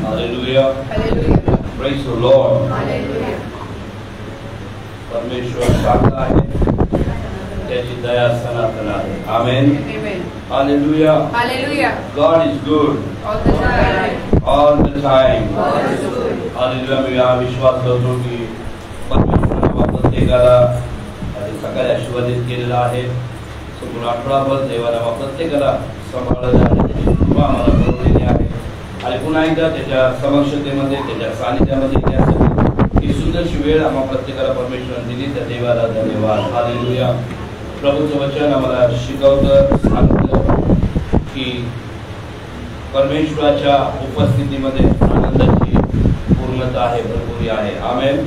Hallelujah. Hallelujah. Praise the Lord. Hallelujah. परमेश्वर चांगला आहे, त्याची दया सनातन आहे. Amen. Amen. Hallelujah. Hallelujah. God is good. All the time. All the time. God is good. Hallelujah. मी हा विश्वास करतो की परमेश्वराने प्रत्येकाला सकाळी आशीर्वादित केलेला आहे. संपूर्ण आठवडाभर देवाने प्रत्येकाला सांभाळलं आहे, त्याची कृपा आम्हाला पुरवलेली आहे. आणि पुन्हा एकदा त्याच्या समक्षतेमध्ये, त्याच्या सानिध्यामध्ये येण्यासाठी ही सुंदरशी वेळ आम्हा प्रत्येकाला परमेश्वराने दिली, त्या देवाला धन्यवाद. हालेलुया. प्रभूचं वचन आम्हाला शिकवतं, सांगतं की परमेश्वराच्या उपस्थितीमध्ये आनंदाची पूर्णता आहे, भरपुरी आहे. आमेन.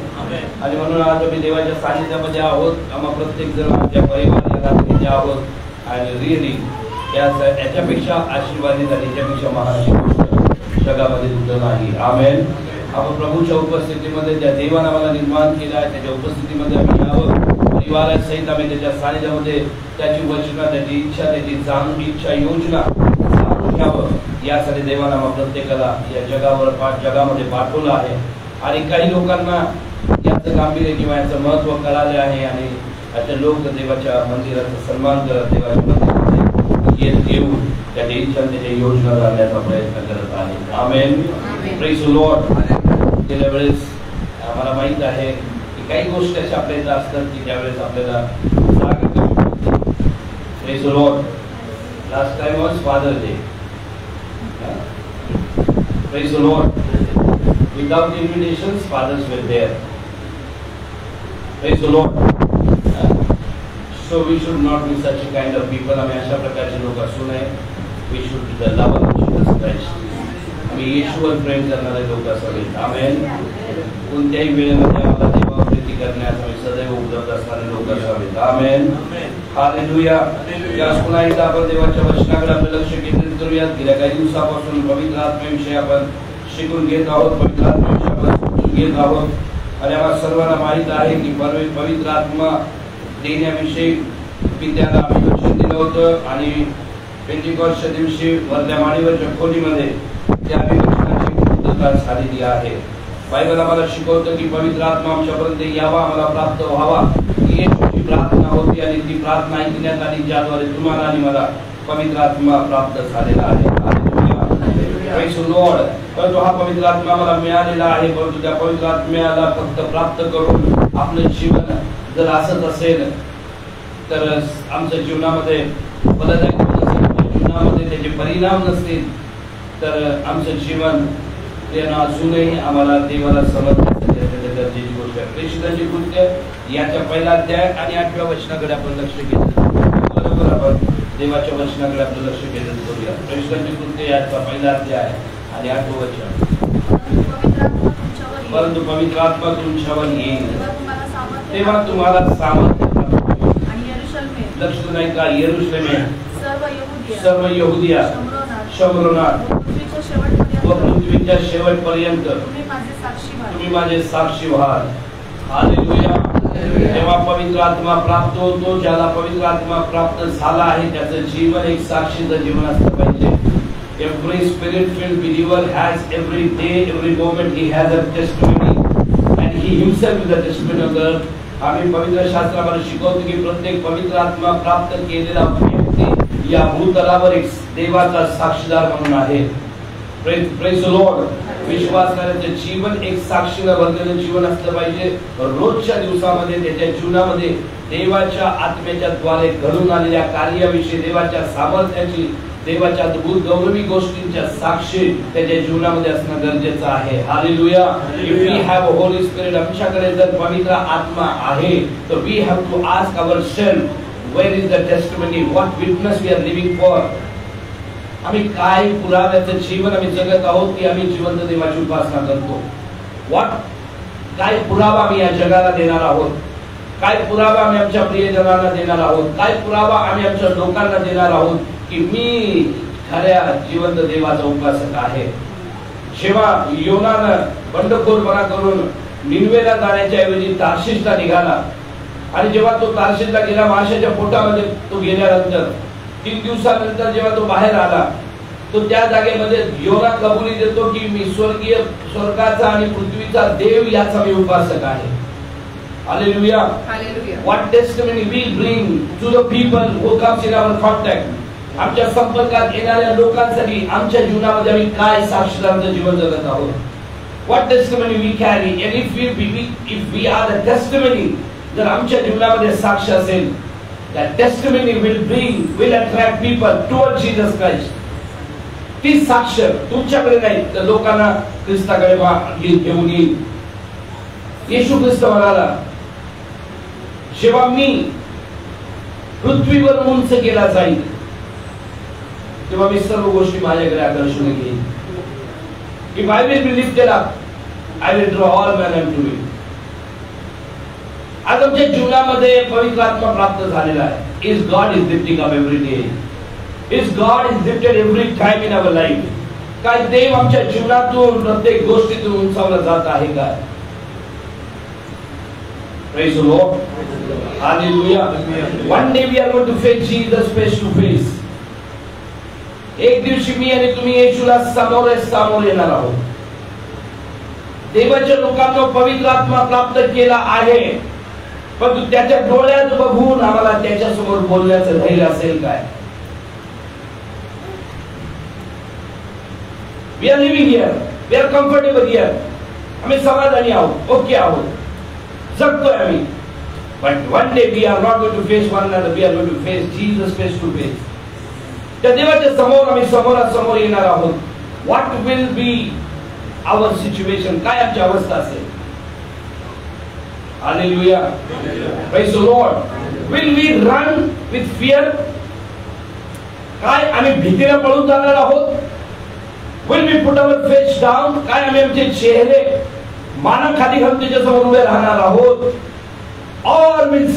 आणि म्हणून आज आम्ही देवाच्या सानिध्यामध्ये आहोत. आम्हा प्रत्येक जण आमच्या परिवारात आहोत आणि रिअली याच्यापेक्षा आशीर्वादित आणि याच्यापेक्षा महान जगामध्ये दुसरं नाही. आमेन. आपण प्रभूच्या उपस्थितीमध्ये ज्या देवाने आम्हाला निर्माण केलं आहे त्याच्या उपस्थितीमध्ये आम्ही यावं, परिवारासहित आम्ही त्याच्या सानिध्यामध्ये त्याची वचना, त्याची इच्छा, त्याची जाणून इच्छा, योजना जाणून घ्यावं यासाठी देवाने आम्हाला प्रत्येकाला या जगामध्ये पाठवलं आहे. आणि काही लोकांना याचं गांभीर्य किंवा याचं महत्व कळाले आहे आणि आता लोक देवाच्या मंदिराचा सन्मान करत, देवाच्या मंदिरामध्ये येऊन त्याची इच्छा, त्याची योजना जाणण्याचा प्रयत्न करत आहे. आमेन. Praise the lord. गेल्या वेळेस आम्हाला माहित आहे की काही गोष्टी अशा आपल्या इथं असतात की त्यावेळेस आपल्याला praise the lord. Last time was father day. Praise the lord. Without invitations fathers were there. Praise the lord. So we should not be such a kind of people. आम्ही अशा प्रकारचे लोक असू नये. We should be the lover of Jesus Christ. आम्ही येशूवर प्रेम करणारे लोक असावेत. आमेन. कोणत्याही वेळेमध्ये आम्हाला देवावृत्ती करण्यास आम्ही सदैव उद्युक्त असणारे लोक असावेत. आमेन. हालेलुया. आज पुन्हा एकदा आपण देवाच्या वचनाकडे आपलं लक्ष केंद्रित करूयात. गेल्या काही दिवसापासून पवित्र आत्म्याविषयी आपण शिकून घेत आहोत, पवित्र आत्म्याविषयी आपण समजून घेत आहोत. आणि आम्हाला सर्वांना माहित आहे की पवित्र आत्मा देण्याविषयी पित्याला आम्ही वचन दिलं होतं आणि पेंटिकॉस्टच्या दिवशी वरल्या माडीवरच्या खोलीमध्ये त्या वचनाची पूर्तता झालेली आहे. बायबल आम्हाला शिकवतं की पवित्र आत्मा आमच्यापर्यंत यावा, आम्हाला प्राप्त व्हावा. ही येशूची प्रार्थना होती आणि ती प्रार्थना ऐकण्यात आली, ज्याद्वारे तुम्हाला आणि मला पवित्र आत्मा प्राप्त झालेला आहे. Praise the Lord. परंतु हा पवित्र आत्मा मला मिळालेला आहे, परंतु त्या पवित्र आत्म्याला फक्त प्राप्त करून आपलं जीवन जर असंच असेल तर आमच्या जीवनामध्ये फलदायक नसेल, जीवनामध्ये त्याचे परिणाम नसतील तर आमचं जीवन अजूनही आम्हाला देवाला समजण्यासाठी गरजेची गोष्ट आहे. प्रेषितांची कृत्य याच्या पहिला अध्याय आणि 8व्या वचनाकडे आपण लक्ष केंद्रित बरोबर आपण देवाच्या वचनाकडे आपलं लक्ष केंद्रित करूया. प्रेषितांची कृत्य याचा पहिला अध्याय आणि 8वं वचन. परंतु पवित्र आत्मा तुमच्यावर येईल तेव्हा तुम्हाला सामर्थ्य लक्ष नाही का यरूशलेम सर्व यहुदिया शमरोनात व पृथ्वीच्या शेवटपर्यंत तुम्ही माझे साक्षी व्हाल. हालेलुया. जेव्हा पवित्र आत्मा प्राप्त होतो, ज्याला पवित्र आत्मा प्राप्त झाला आहे त्याचं जीवन एक साक्षीचं जीवन असलं पाहिजे. Every spirit-filled believer has every day, every moment he has a testimony and he himself is a testimony of the earth. आम्ही पवित्र शास्त्रामध्ये शिकवतो की प्रत्येक पवित्र आत्मा प्राप्त केलेला व्यक्ती या भूतलावर एक देवाचा साक्षीदार म्हणून आहे. Praise the Lord. विश्वास करण्याचे जीवन एक साक्षीने भरलेलं जीवन असलं पाहिजे. रोजच्या दिवसामध्ये त्याच्या जीवनामध्ये देवाच्या आत्म्याच्या द्वारे घडून आलेल्या कार्याविषयी, देवाच्या सामर्थ्याची, देवाच्या अद्भुत गौरवी गोष्टींच्या साक्षी त्याच्या जीवनामध्ये असणं गरजेचं आहे. Hallelujah. If we have a holy spirit, आमच्याकडे जर पवित्र आत्मा आहे तर we have to ask ourselves where is the testimony, what witness we are living for. आम्ही काय पुराव्याचं जीवन आम्ही जगत आहोत की आम्ही जिवंत देवाची उपासना करतो. काय पुरावा आम्ही या जगाला देणार आहोत, काय पुरावा आम्ही आमच्या प्रियजनांना देणार आहोत, काय पुरावा आम्ही आमच्या लोकांना देणार आहोत की मी खऱ्या जिवंत देवाचा उपासक आहे. जेव्हा योनानं बंडखोरपणा करून निनवेला जाण्याच्या ऐवजी तार्शिशला निघाला आणि जेव्हा तो तारशीलला गेला, माशाच्या पोटामध्ये तो गेल्यानंतर 3 दिवसानंतर जेव्हा तो बाहेर आला, तो त्या जागेमध्ये योना कबुली देतो की मी स्वर्गाचा आणि पृथ्वीचा देव याचा मी उपासक आहे. Hallelujah. What testimony we bring to the people who comes in our contact. आमच्या संपर्कात येणाऱ्या लोकांसाठी आमच्या जीवनामध्ये आम्ही काय साक्षीदारांचं जीवन जगत आहोत. What testimony we carry, and if we are the testimony, जर आमच्या जीवनामध्ये साक्ष असेल, that testimony will attract people towards Jesus Christ. ती साक्ष तुमच्याकडे नाही तर लोकांना ख्रिस्ताकडे घेऊन येईल. येशू ख्रिस्त म्हणाला, जेव्हा मी पृथ्वीवर उंच केला जाईल तेव्हा मी सर्व गोष्टी माझ्याकडे आकर्षून घेईन. If I will be lifted up, I will draw all men unto me. आज आमच्या जीवनामध्ये पवित्र आत्मा प्राप्त झालेला आहे. Is God is lifting up every day. Is God is lifted every time in our life. काय देव आमच्या जीवनातून प्रत्येक गोष्टीतून उंचावला जात आहे का? Praise the Lord. Hallelujah. One day we are going to face Jesus face to face. एक दिवशी मी आणि तुम्ही येशूला समोर येणार आहोत. देवाच्या लोकांना पवित्र आत्मा प्राप्त केला आहे, परंतु त्याच्या डोळ्यात बघून आम्हाला त्याच्या समोर बोलण्याचं धैर्य असेल काय? We are living here. We are comfortable here. आम्ही समाधानी आहोत, ओके आहोत, जगतोय आम्ही. But one day we are not going to face one another. We are going to face Jesus face to face. त्या देवाच्या समोर आम्ही समोरासमोर येणार आहोत. What will be our situation? काय आमची अवस्था असेल? Hallelujah. Praise the Lord. Will we run with fear? काय आम्ही भीतीने पळून जाणार आहोत? Will we put our face down? काय आम्ही आमचे चेहरे मानाखाली घालून त्याच्या समोर उभे राहणार आहोत? Or will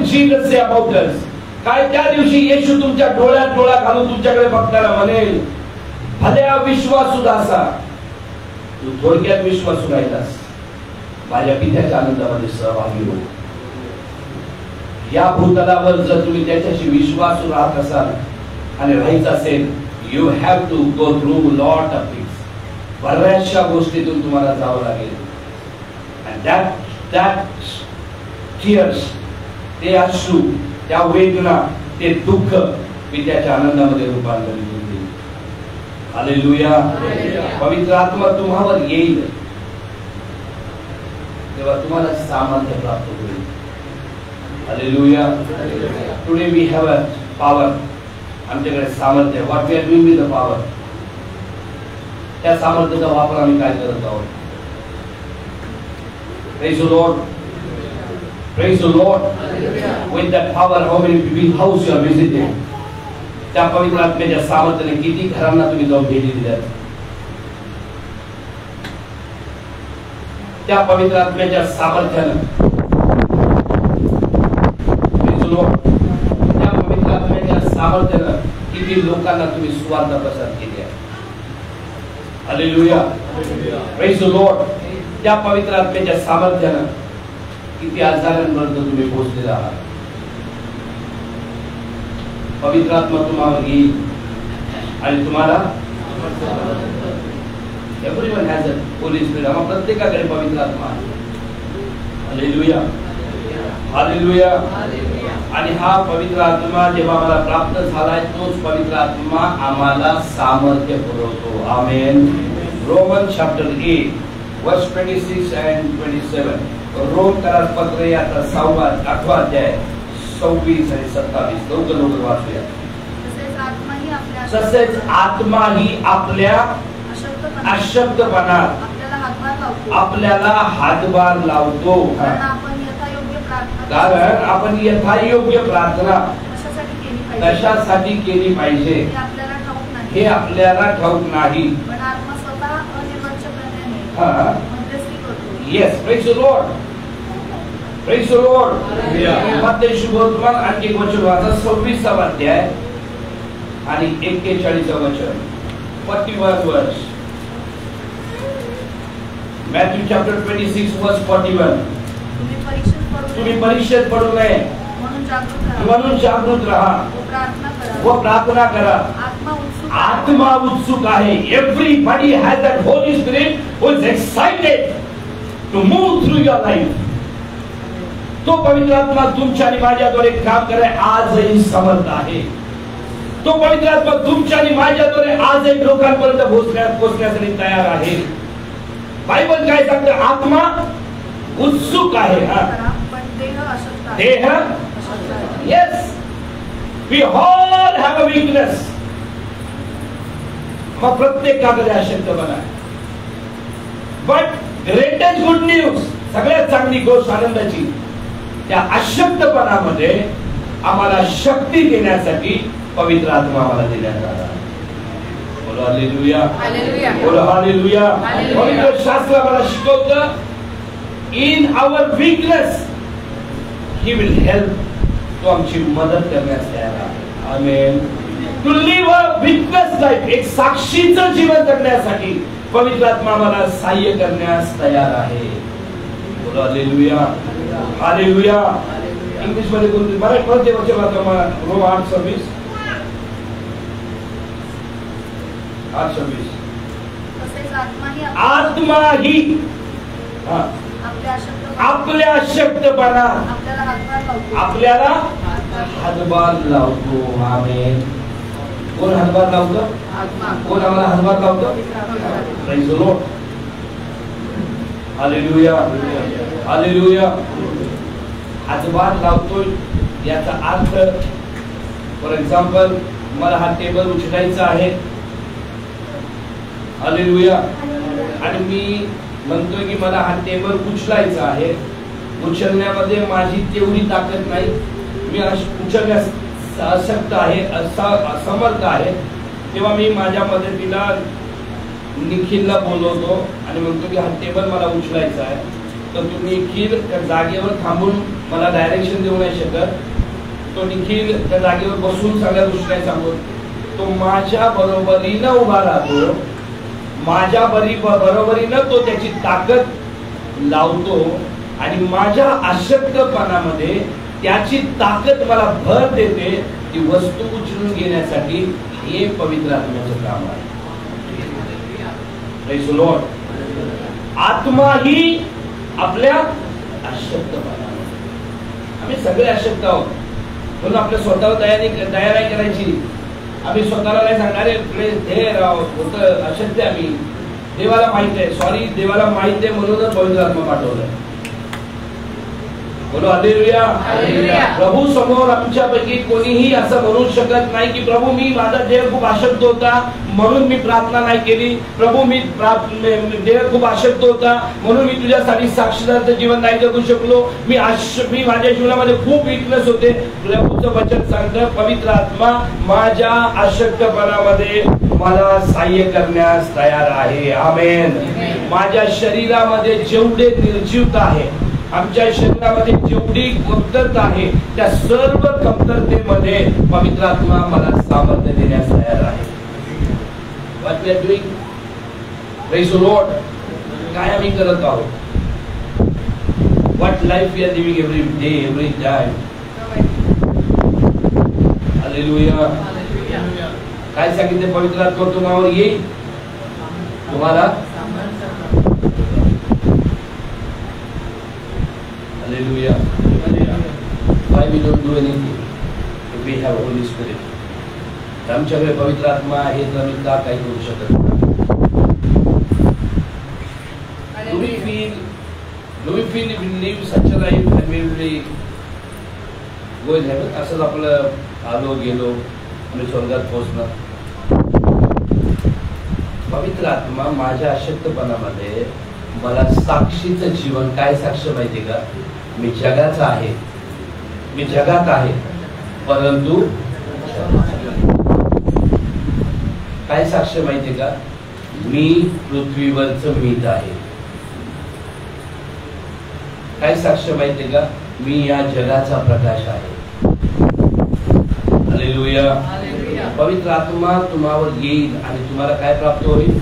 Jesus say about us? काय त्या दिवशी येशू तुमच्या डोळ्यात डोळा घालून तुमच्याकडे बघताना म्हणेल, भल्या विश्वासू दासा, तू थोडक्यात विश्वासू राहिलास, माझ्या पित्याच्या आनंदामध्ये सहभागी हो. या भूतलावर जर तुम्ही त्याच्याशी विश्वासू राहत असाल आणि राहायचं असेल, you have to go through lot of things. बऱ्याचशा गोष्टीतून तुम्हाला जावं लागेल. And that tears, ते अश्रू, त्या वेदना, ते दुःख मी त्याच्या आनंदामध्ये रूपांतरित होईल. हालेलुया. पवित्र आत्मा तुम्हावर येईल तेव्हा तुम्हाला सामर्थ्य प्राप्त होईल. Hallelujah. Today we have a power. आमच्याकडे सामर्थ्य. What we are doing with the power? त्या सामर्थ्याचा वापर आम्ही काय करत आहोत? Praise the Lord. Praise the Lord. With that power, how many house you are visiting? त्या पवित्र आत्म्याच्या सामर्थ्याने किती घरांना तुम्ही जाऊन भेटी दिल्यात? त्या पवित्र आत्म्याच्या सामर्थ्याने, Praise the Lord. त्या पवित्र आत्म्याच्या सामर्थ्याने किती लोकांना तुम्ही सुवार्ता प्रसार केली आहे? हालेलुया. Praise the Lord. त्या पवित्र आत्म्याच्या सामर्थ्याने किती आजारांपर्यंत तुम्ही पोहोचलेला आहात? पवित्र आत्मा तुम्हाला येईल आणि तुम्हाला everyone has a holy spirit. आम्हा प्रत्येकाकडे पवित्र आत्मा आहे. हालेलुया. हालेलुया. आणि हा पवित्र आत्मा जेव्हा आम्हाला प्राप्त झालाय, तोच पवित्र आत्मा आम्हाला सामर्थ्य पुरवतो. आमेन. रोमन चॅप्टर 8 वर्स 26 and 27. रोम करार पत्र याचा 8वा अध्याय 26 आणि 27. लवकर वाचूया. तसेच आत्मा ही आपल्या अशक्तपणात आपल्याला हातभार लावतो. कारण आपण यथायोग्य प्रार्थना कशासाठी केली पाहिजे हे आपल्याला ठाऊक नाही. Yes, praise the Lord. Praise the Lord. मत्ती शुभवर्तमान आणखी एक वचन वाचा. 26वा अध्याय आणि 41वा वचन. 41 वर्ष. Matthew chapter 26 verse 41. तुम्ही परीक्षेत पडू नये म्हणून जागृत राहा व प्रार्थना करा. आत्मा उत्सुक आहे. Everybody has that holy spirit who is excited to move through your life. तो पवित्र आत्मा तुमच्या आणि माझ्याद्वारे काम कराय आजही समर्थ आहे. तो पवित्र आत्मा तुमच्या आणि माझ्याद्वारे आजही लोकांपर्यंत पोहोचण्यासाठी तयार आहे. बायबल काय सांगतं? आत्मा उत्सुक आहे. देह yes we all have a weakness. मग प्रत्येकाकडे अशक्तपणा आहे. बट ग्रेटेस्ट गुड न्यूज, सगळ्यात चांगली गोष्ट आनंदाची, त्या अशक्तपणामध्ये आम्हाला शक्ती देण्यासाठी पवित्र आत्मा आम्हाला देण्यात आला. बोलो हालेलुया, बोलो हालेलुया. पवित्र शास्त्र आम्हाला शिकवतं in our weakness he will help. तो आमची मदत करण्यास तयार आहे. Amen. To live a witness life, एक साक्षीचं जीवन जगण्यासाठी पवित्र आत्मा आम्हाला सहाय्य करण्यास तयार आहे. बोलो हालेलुया, हालेलुया. इंग्लिश मध्ये कोणती मराठी वचन वाचा. रोम 8:26. आत्मा ही आपल्या अशक्तपणा आपल्याला हातभार लावतो. आमेन. कोण हातभार लावतो? कोण आम्हाला हातभार लावतो? Praise the lord. Hallelujah, hallelujah. हातभार लावतोय याचा अर्थ, फॉर एक्झाम्पल, मला हा टेबल उचलायचा आहे. हालेलुया. आणि मी म्हणतोय की मला हा टेबल उचलायचा आहे. उचलण्यामध्ये माझी तेवढी ताकद नाही. मी उचलण्यास अशक्त आहे, असमर्थ आहे. तेव्हा मी माझ्या मदतीला निखिलला बोलवतो आणि म्हणतो की हा टेबल मला उचलायचा आहे. तर तुम्ही निखिल त्या जागेवर थांबून मला डायरेक्शन देऊ नाही शकत. तो निखिल त्या जागेवर बसून सगळ्या गोष्टी नाही सांगून तो माझ्या बरोबरीनं उभा राहतो. माझ्या बरोबरीनं तो त्याची ताकद लावतो आणि माझ्या अशक्तपणामध्ये त्याची ताकद मला भर देते. ती वस्तू उचलून घेण्यासाठी हे पवित्र आत्म्याचं काम आहे. Praise the Lord. आत्मा ही आपल्या अशक्तपणामध्ये, आम्ही सगळे अशक्त आहोत म्हणून आपल्या स्वतःला तयारी नाही करायची. आम्ही स्वतःला नाही सांगणार हे राव होतं अशक्य. आम्ही देवाला माहित आहे. सॉरी, देवाला माहित आहे म्हणूनच पवित्र आत्मा पाठवलाय. बोलो हालेलुया. प्रभू समोर आमच्यापैकी कोणीही असं म्हणू शकत नाही की प्रभू मी माझा देह खूप अशक्त होता म्हणून मी प्रार्थना नाही केली. प्रभू मी देह खूप अशक्त होता म्हणून मी तुझ्यासाठी साक्षीदाराचं जीवन नाही जगू शकलो. मी माझ्या जीवनामध्ये खूप वीकनेस होते. प्रभूचं वचन सांगतं पवित्र आत्मा माझ्या अशक्तपणामध्ये मला सहाय्य करण्यास तयार आहे. आमेन. माझ्या शरीरामध्ये जेवढे निर्जीवता आहे, आमच्या शरीरामध्ये जेवढी कमतरता आहे, त्या सर्व कमतरतेमध्ये पवित्र आत्मा मला सामर्थ्य देण्यास तयार आहे. What we are doing? Praise the Lord. काय आम्ही करत आहोत? What life we are living every day, every time? Hallelujah. काय सांगितले? पवित्र आत्मा तुम्हावर येईल, तुम्हाला Hallelujah. Why we don't do anything if we have Holy Spirit? आमच्याकडे पवित्र आत्मा आहे तर आम्ही का काही करू शकत नाही? Do we feel if we live such a life and we will go in heaven? असंच आपलं आलो गेलो आम्ही स्वर्गात पोहोचणार. पवित्र आत्मा माझ्या अशक्तपणामध्ये मला साक्षीचं जीवन, काय साक्ष माहिती का? मी जगाचा आहे, मी जगात आहे परंतु काय साक्ष माहिती का? मी पृथ्वीवरचं मीठ आहे. काय साक्ष माहिती का? मी या जगाचा प्रकाश आहे. हालेलुया. पवित्र आत्मा तुम्हावर येईल आणि तुम्हाला काय प्राप्त होईल?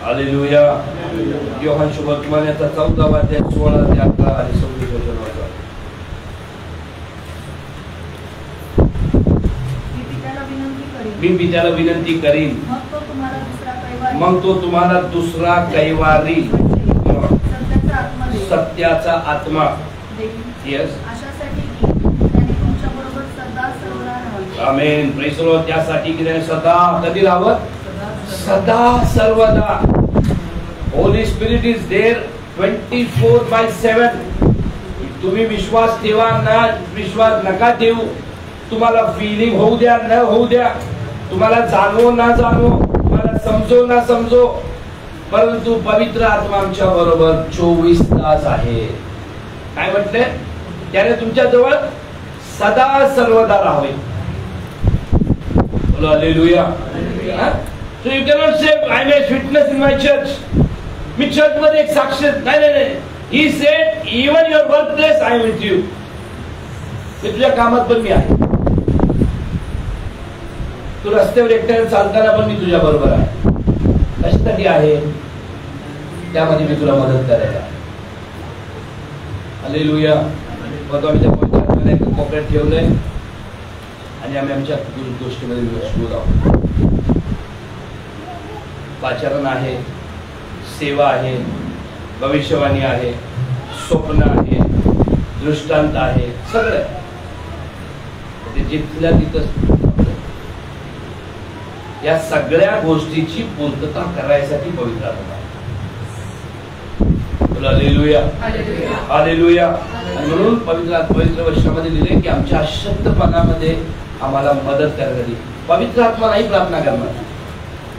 हालेलुया. योहान शुभवर्तमानाचा 14 अध्याय 16 ते 18 आणि 26 वचन वाचा. मी पित्याला विनंती करीन, मग तो तुम्हाला दुसरा कैवारी सत्याचा आत्मा yes amen. Praise the lord. त्यासाठी की त्याने सदा कधी राहावं, सदा सर्वदा. Holy spirit is there 24/7. तुम्ही विश्वास ठेवा ना विश्वास नका ठेवू, तुम्हाला फिलिंग होऊ द्या न होऊ द्या, तुम्हाला जाणवो ना जाणवो, तुम्हाला समजो ना समजो, परंतु पवित्र आत्मा आमच्या बरोबर 24 तास आहे. काय म्हटले, त्याने तुमच्या जवळ सदा सर्वदा राहावे. Hallelujah. So you cannot say I am a witness in my church. Me church मध्ये एक साक्ष नाही. He said even your workplace I am with you. मी तुझ्या कामात पण मी आहे, तू रस्त्यावर एकट्याने चालताना पण मी तुझ्या बरोबर आहे. कशासाठी आहे, त्यामध्ये मी तुला मदत करायला. हालेलुया. मग आम्ही त्या कोपऱ्यात ठेवलंय आणि आम्ही आमच्या गोष्टीमध्ये मशगूल आहोत. पाचारण आहे, सेवा आहे, भविष्यवाणी आहे, स्वप्न आहे, दृष्टांत आहे, सगळं ते जिथल्या तिथं. या सगळ्या गोष्टीची पूर्तता करायसाठी पवित्र आत्मा. हालेलुया. हालेलुया. म्हणून पवित्र वचनामध्ये लिहिले की आमच्या अशक्तपणामध्ये आम्हाला मदत करण्यासाठी पवित्र आत्मा नाही प्रार्थना करणार.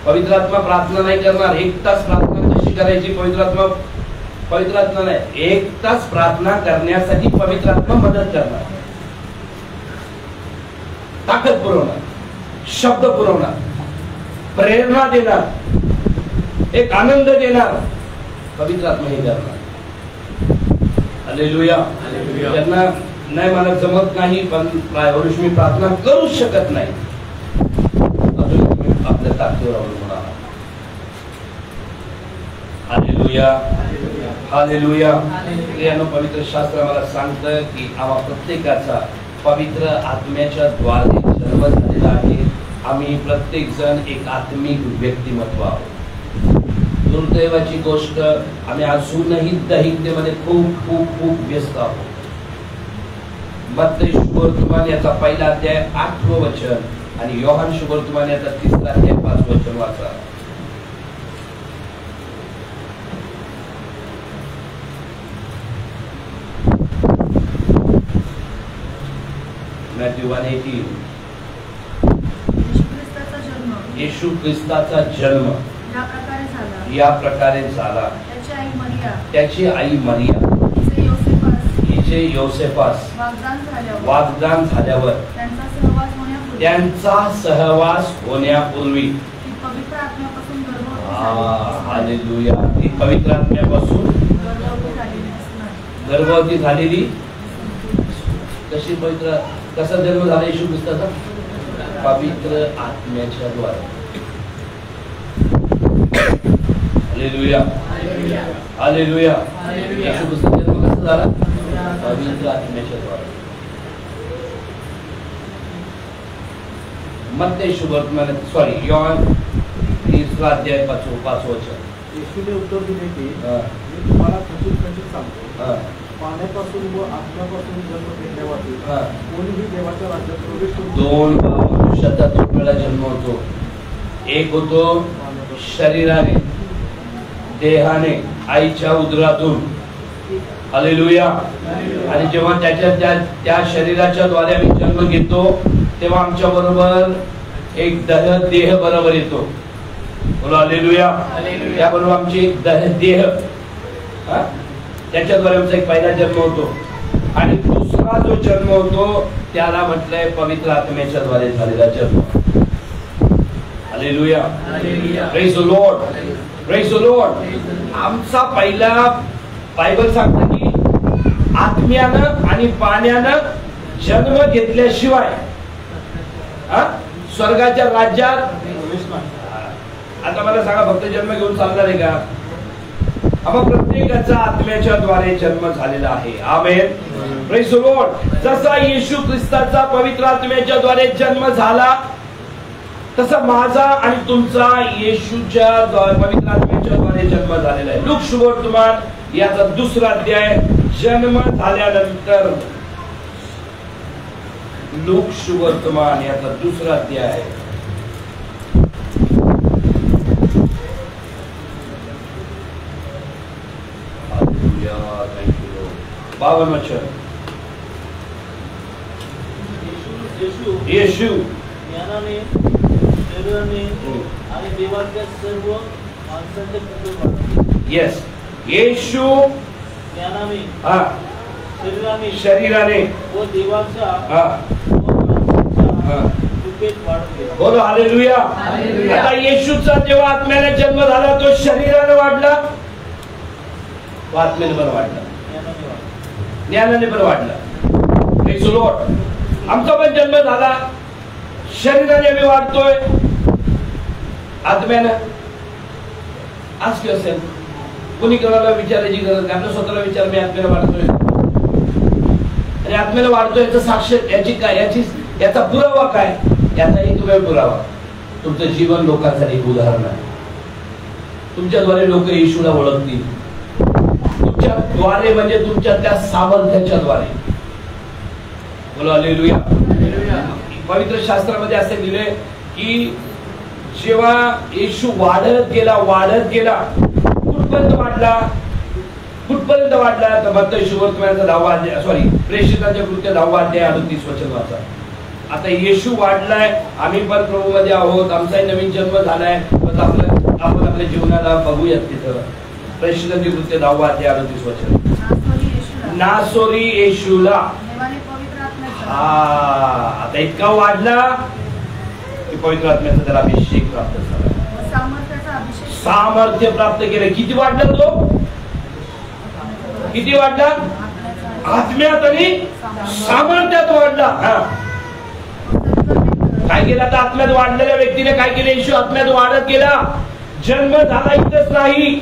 पवित्र आत्मा प्रार्थना नाही करणार. 1 तास प्रार्थना कशी करायची, पवित्र आत्मा नाही. 1 तास प्रार्थना करण्यासाठी पवित्र आत्मा मदत करणार, ताकद पुरवणार, शब्द पुरवणार, प्रेरणा देणार, एक आनंद देणार. पवित्र आत्मा हे करणार. हालेलुया. त्यांना नाही मला जमत नाही, पण मी प्रार्थना करू शकत नाही, अजून आपल्या ताकदीवर अवलंबून आहात. हालेलुया. हालेलुया. यानं पवित्र शास्त्र आम्हाला सांगतं की आम्हा प्रत्येकाचा पवित्र आत्म्याच्या द्वारे जन्म झालेला आहे. आम्ही प्रत्येक जण एक आत्मिक व्यक्तिमत्व आहोत. दुर्दैवाची गोष्ट, आम्ही अजूनही दहिकतेमध्ये खूप खूप खूप व्यस्त आहोत. मत्ती शुभवर्तमान याचा 1 अध्याय 8 वचन आणि योहान शुभवर्तमान याचा 3 अध्याय 5 वचन वाचा. मॅथ्यू 1:18. येशू ख्रिस्ताचा जन्म या प्रकारे झाला. त्याची आई मरिया हिचे योसेफास वागदान झाल्यावर त्यांचा सहवास होण्यापूर्वी हालेलुया ती पवित्र आत्म्यापासून गर्भवती झालेली. कशी पवित्र, कसा जन्म झाला येशू ख्रिस्ताचा? पवित्र आत्म्याच्या द्वारे. हालेलुया. हालेलुया. येशू ख्रिस्ताचा जन्म कसा झाला? पवित्र आत्म्याच्या द्वारे. मत्ती शुभवर्तमान योहान 3 अध्याय 5 वचन. येशूने उत्तर दिले की मी तुम्हाला खचित सांगतो, पाण्यापासून व आत्म्यापासून जन्म घेण्यावाचून कोणीही देवाच्या राज्यात प्रवेश करू. 2 मनुष्याचा 2 वेळा जन्म होतो. एक होतो शरीराने, देहाने, आईच्या उदरातून. हालेलुया. आणि जेव्हा त्या शरीराच्या द्वारे आम्ही जन्म घेतो तेव्हा आमच्या बरोबर एक देह बरोबर येतो. बोला हालेलुया. त्याबरोबर आमची एक देह, त्याच्याद्वारे आमचा एक पहिला जन्म होतो. आणि दुसरा जो जन्म होतो त्याला म्हटलंय पवित्र आत्म्याच्या द्वारे झालेला जन्म. Hallelujah. Praise the lord. Praise the Lord. आमचा पहिला बायबल सांगतं की आत्म्यानं आणि पाण्यानं जन्म घेतल्याशिवाय स्वर्गाच्या राज्यात आता मला सांगा, फक्त जन्म घेऊन चालणार आहे का? आपण प्रत्येकाचा आत्म्याच्या द्वारे जन्म झालेला आहे. आमेन. Praise the lord. जसा येशू ख्रिस्ताचा पवित्र आत्म्याच्या द्वारे जन्म झाला, तसा माझा आणि तुमचा येशूच्या पवित्र आत्म्याच्या द्वारे जन्म झालेला आहे. लूक शुभवर्तमान याचा 2रा अध्याय, जन्म झाल्यानंतर. लूक शुभवर्तमान याचा 2रा अध्याय, बावन वचन. येशू ज्ञानाने, शरीराने आणि देवाच्या सर्व माणसांचे पुत्र वाढले. येस, येशू ज्ञानाने, शरीराने व देवाच्या कृपेत वाढत गेला. बोलो हालेलुया. आता येशूचा जेव्हा आत्म्याने जन्म झाला, तो शरीराने वाढला, तो आत्म्याने पण वाढला, ज्ञानाने पण वाढला. Praise the Lord. आमचा पण जन्म झाला, शरीराने मी वाढतोय, आत्म्यानं. आज की असेल, कोणी कोणाला विचारायची गरज नाही. आपल्या स्वतःला विचार, मी आत्म्याला वाढतोय आणि आत्म्याला वाढतोय याचं साक्ष, याची काय, याचा पुरावा काय? याचा एकमेव पुरावा तुमचं जीवन लोकांसाठी एक उदाहरण आहे. तुमच्याद्वारे लोक येशूला ओळखतील, तुमच्या द्वारे म्हणजे तुमच्या त्या सामर्थ्याच्या द्वारे. बोला हालेलुया. पवित्र शास्त्रामध्ये असे लिहिले की जेव्हा येशू वाढत गेला, कुठपर्यंत वाढला, तर मत्ती शुभवर्तमानाचा 10वा अध्याय, सॉरी प्रेषितांच्या कृत्य 10वा अध्याय 38 वचन वाचा. आता येशू वाढलाय, आम्ही पण प्रभू मध्ये आहोत, आमचाही नवीन जन्म झालाय. आपण आपल्या जीवनाला बघूयात तिथं. प्रेषितांची कृत्य 10वा अध्याय 38 वचन. नासोरी येशूला आता इतका वाढला की पवित्र आत्म्याचा त्याला अभिषेक प्राप्त झाला, सामर्थ्य प्राप्त केलं. किती वाढला तो? किती वाढला? आत्म्यात आणि सामर्थ्यात वाढला. काय केलं? आता आत्म्यात वाढलेल्या व्यक्तीने काय केलं? येशू आत्म्यात वाढत गेला. जन्म झाला इथंच नाही,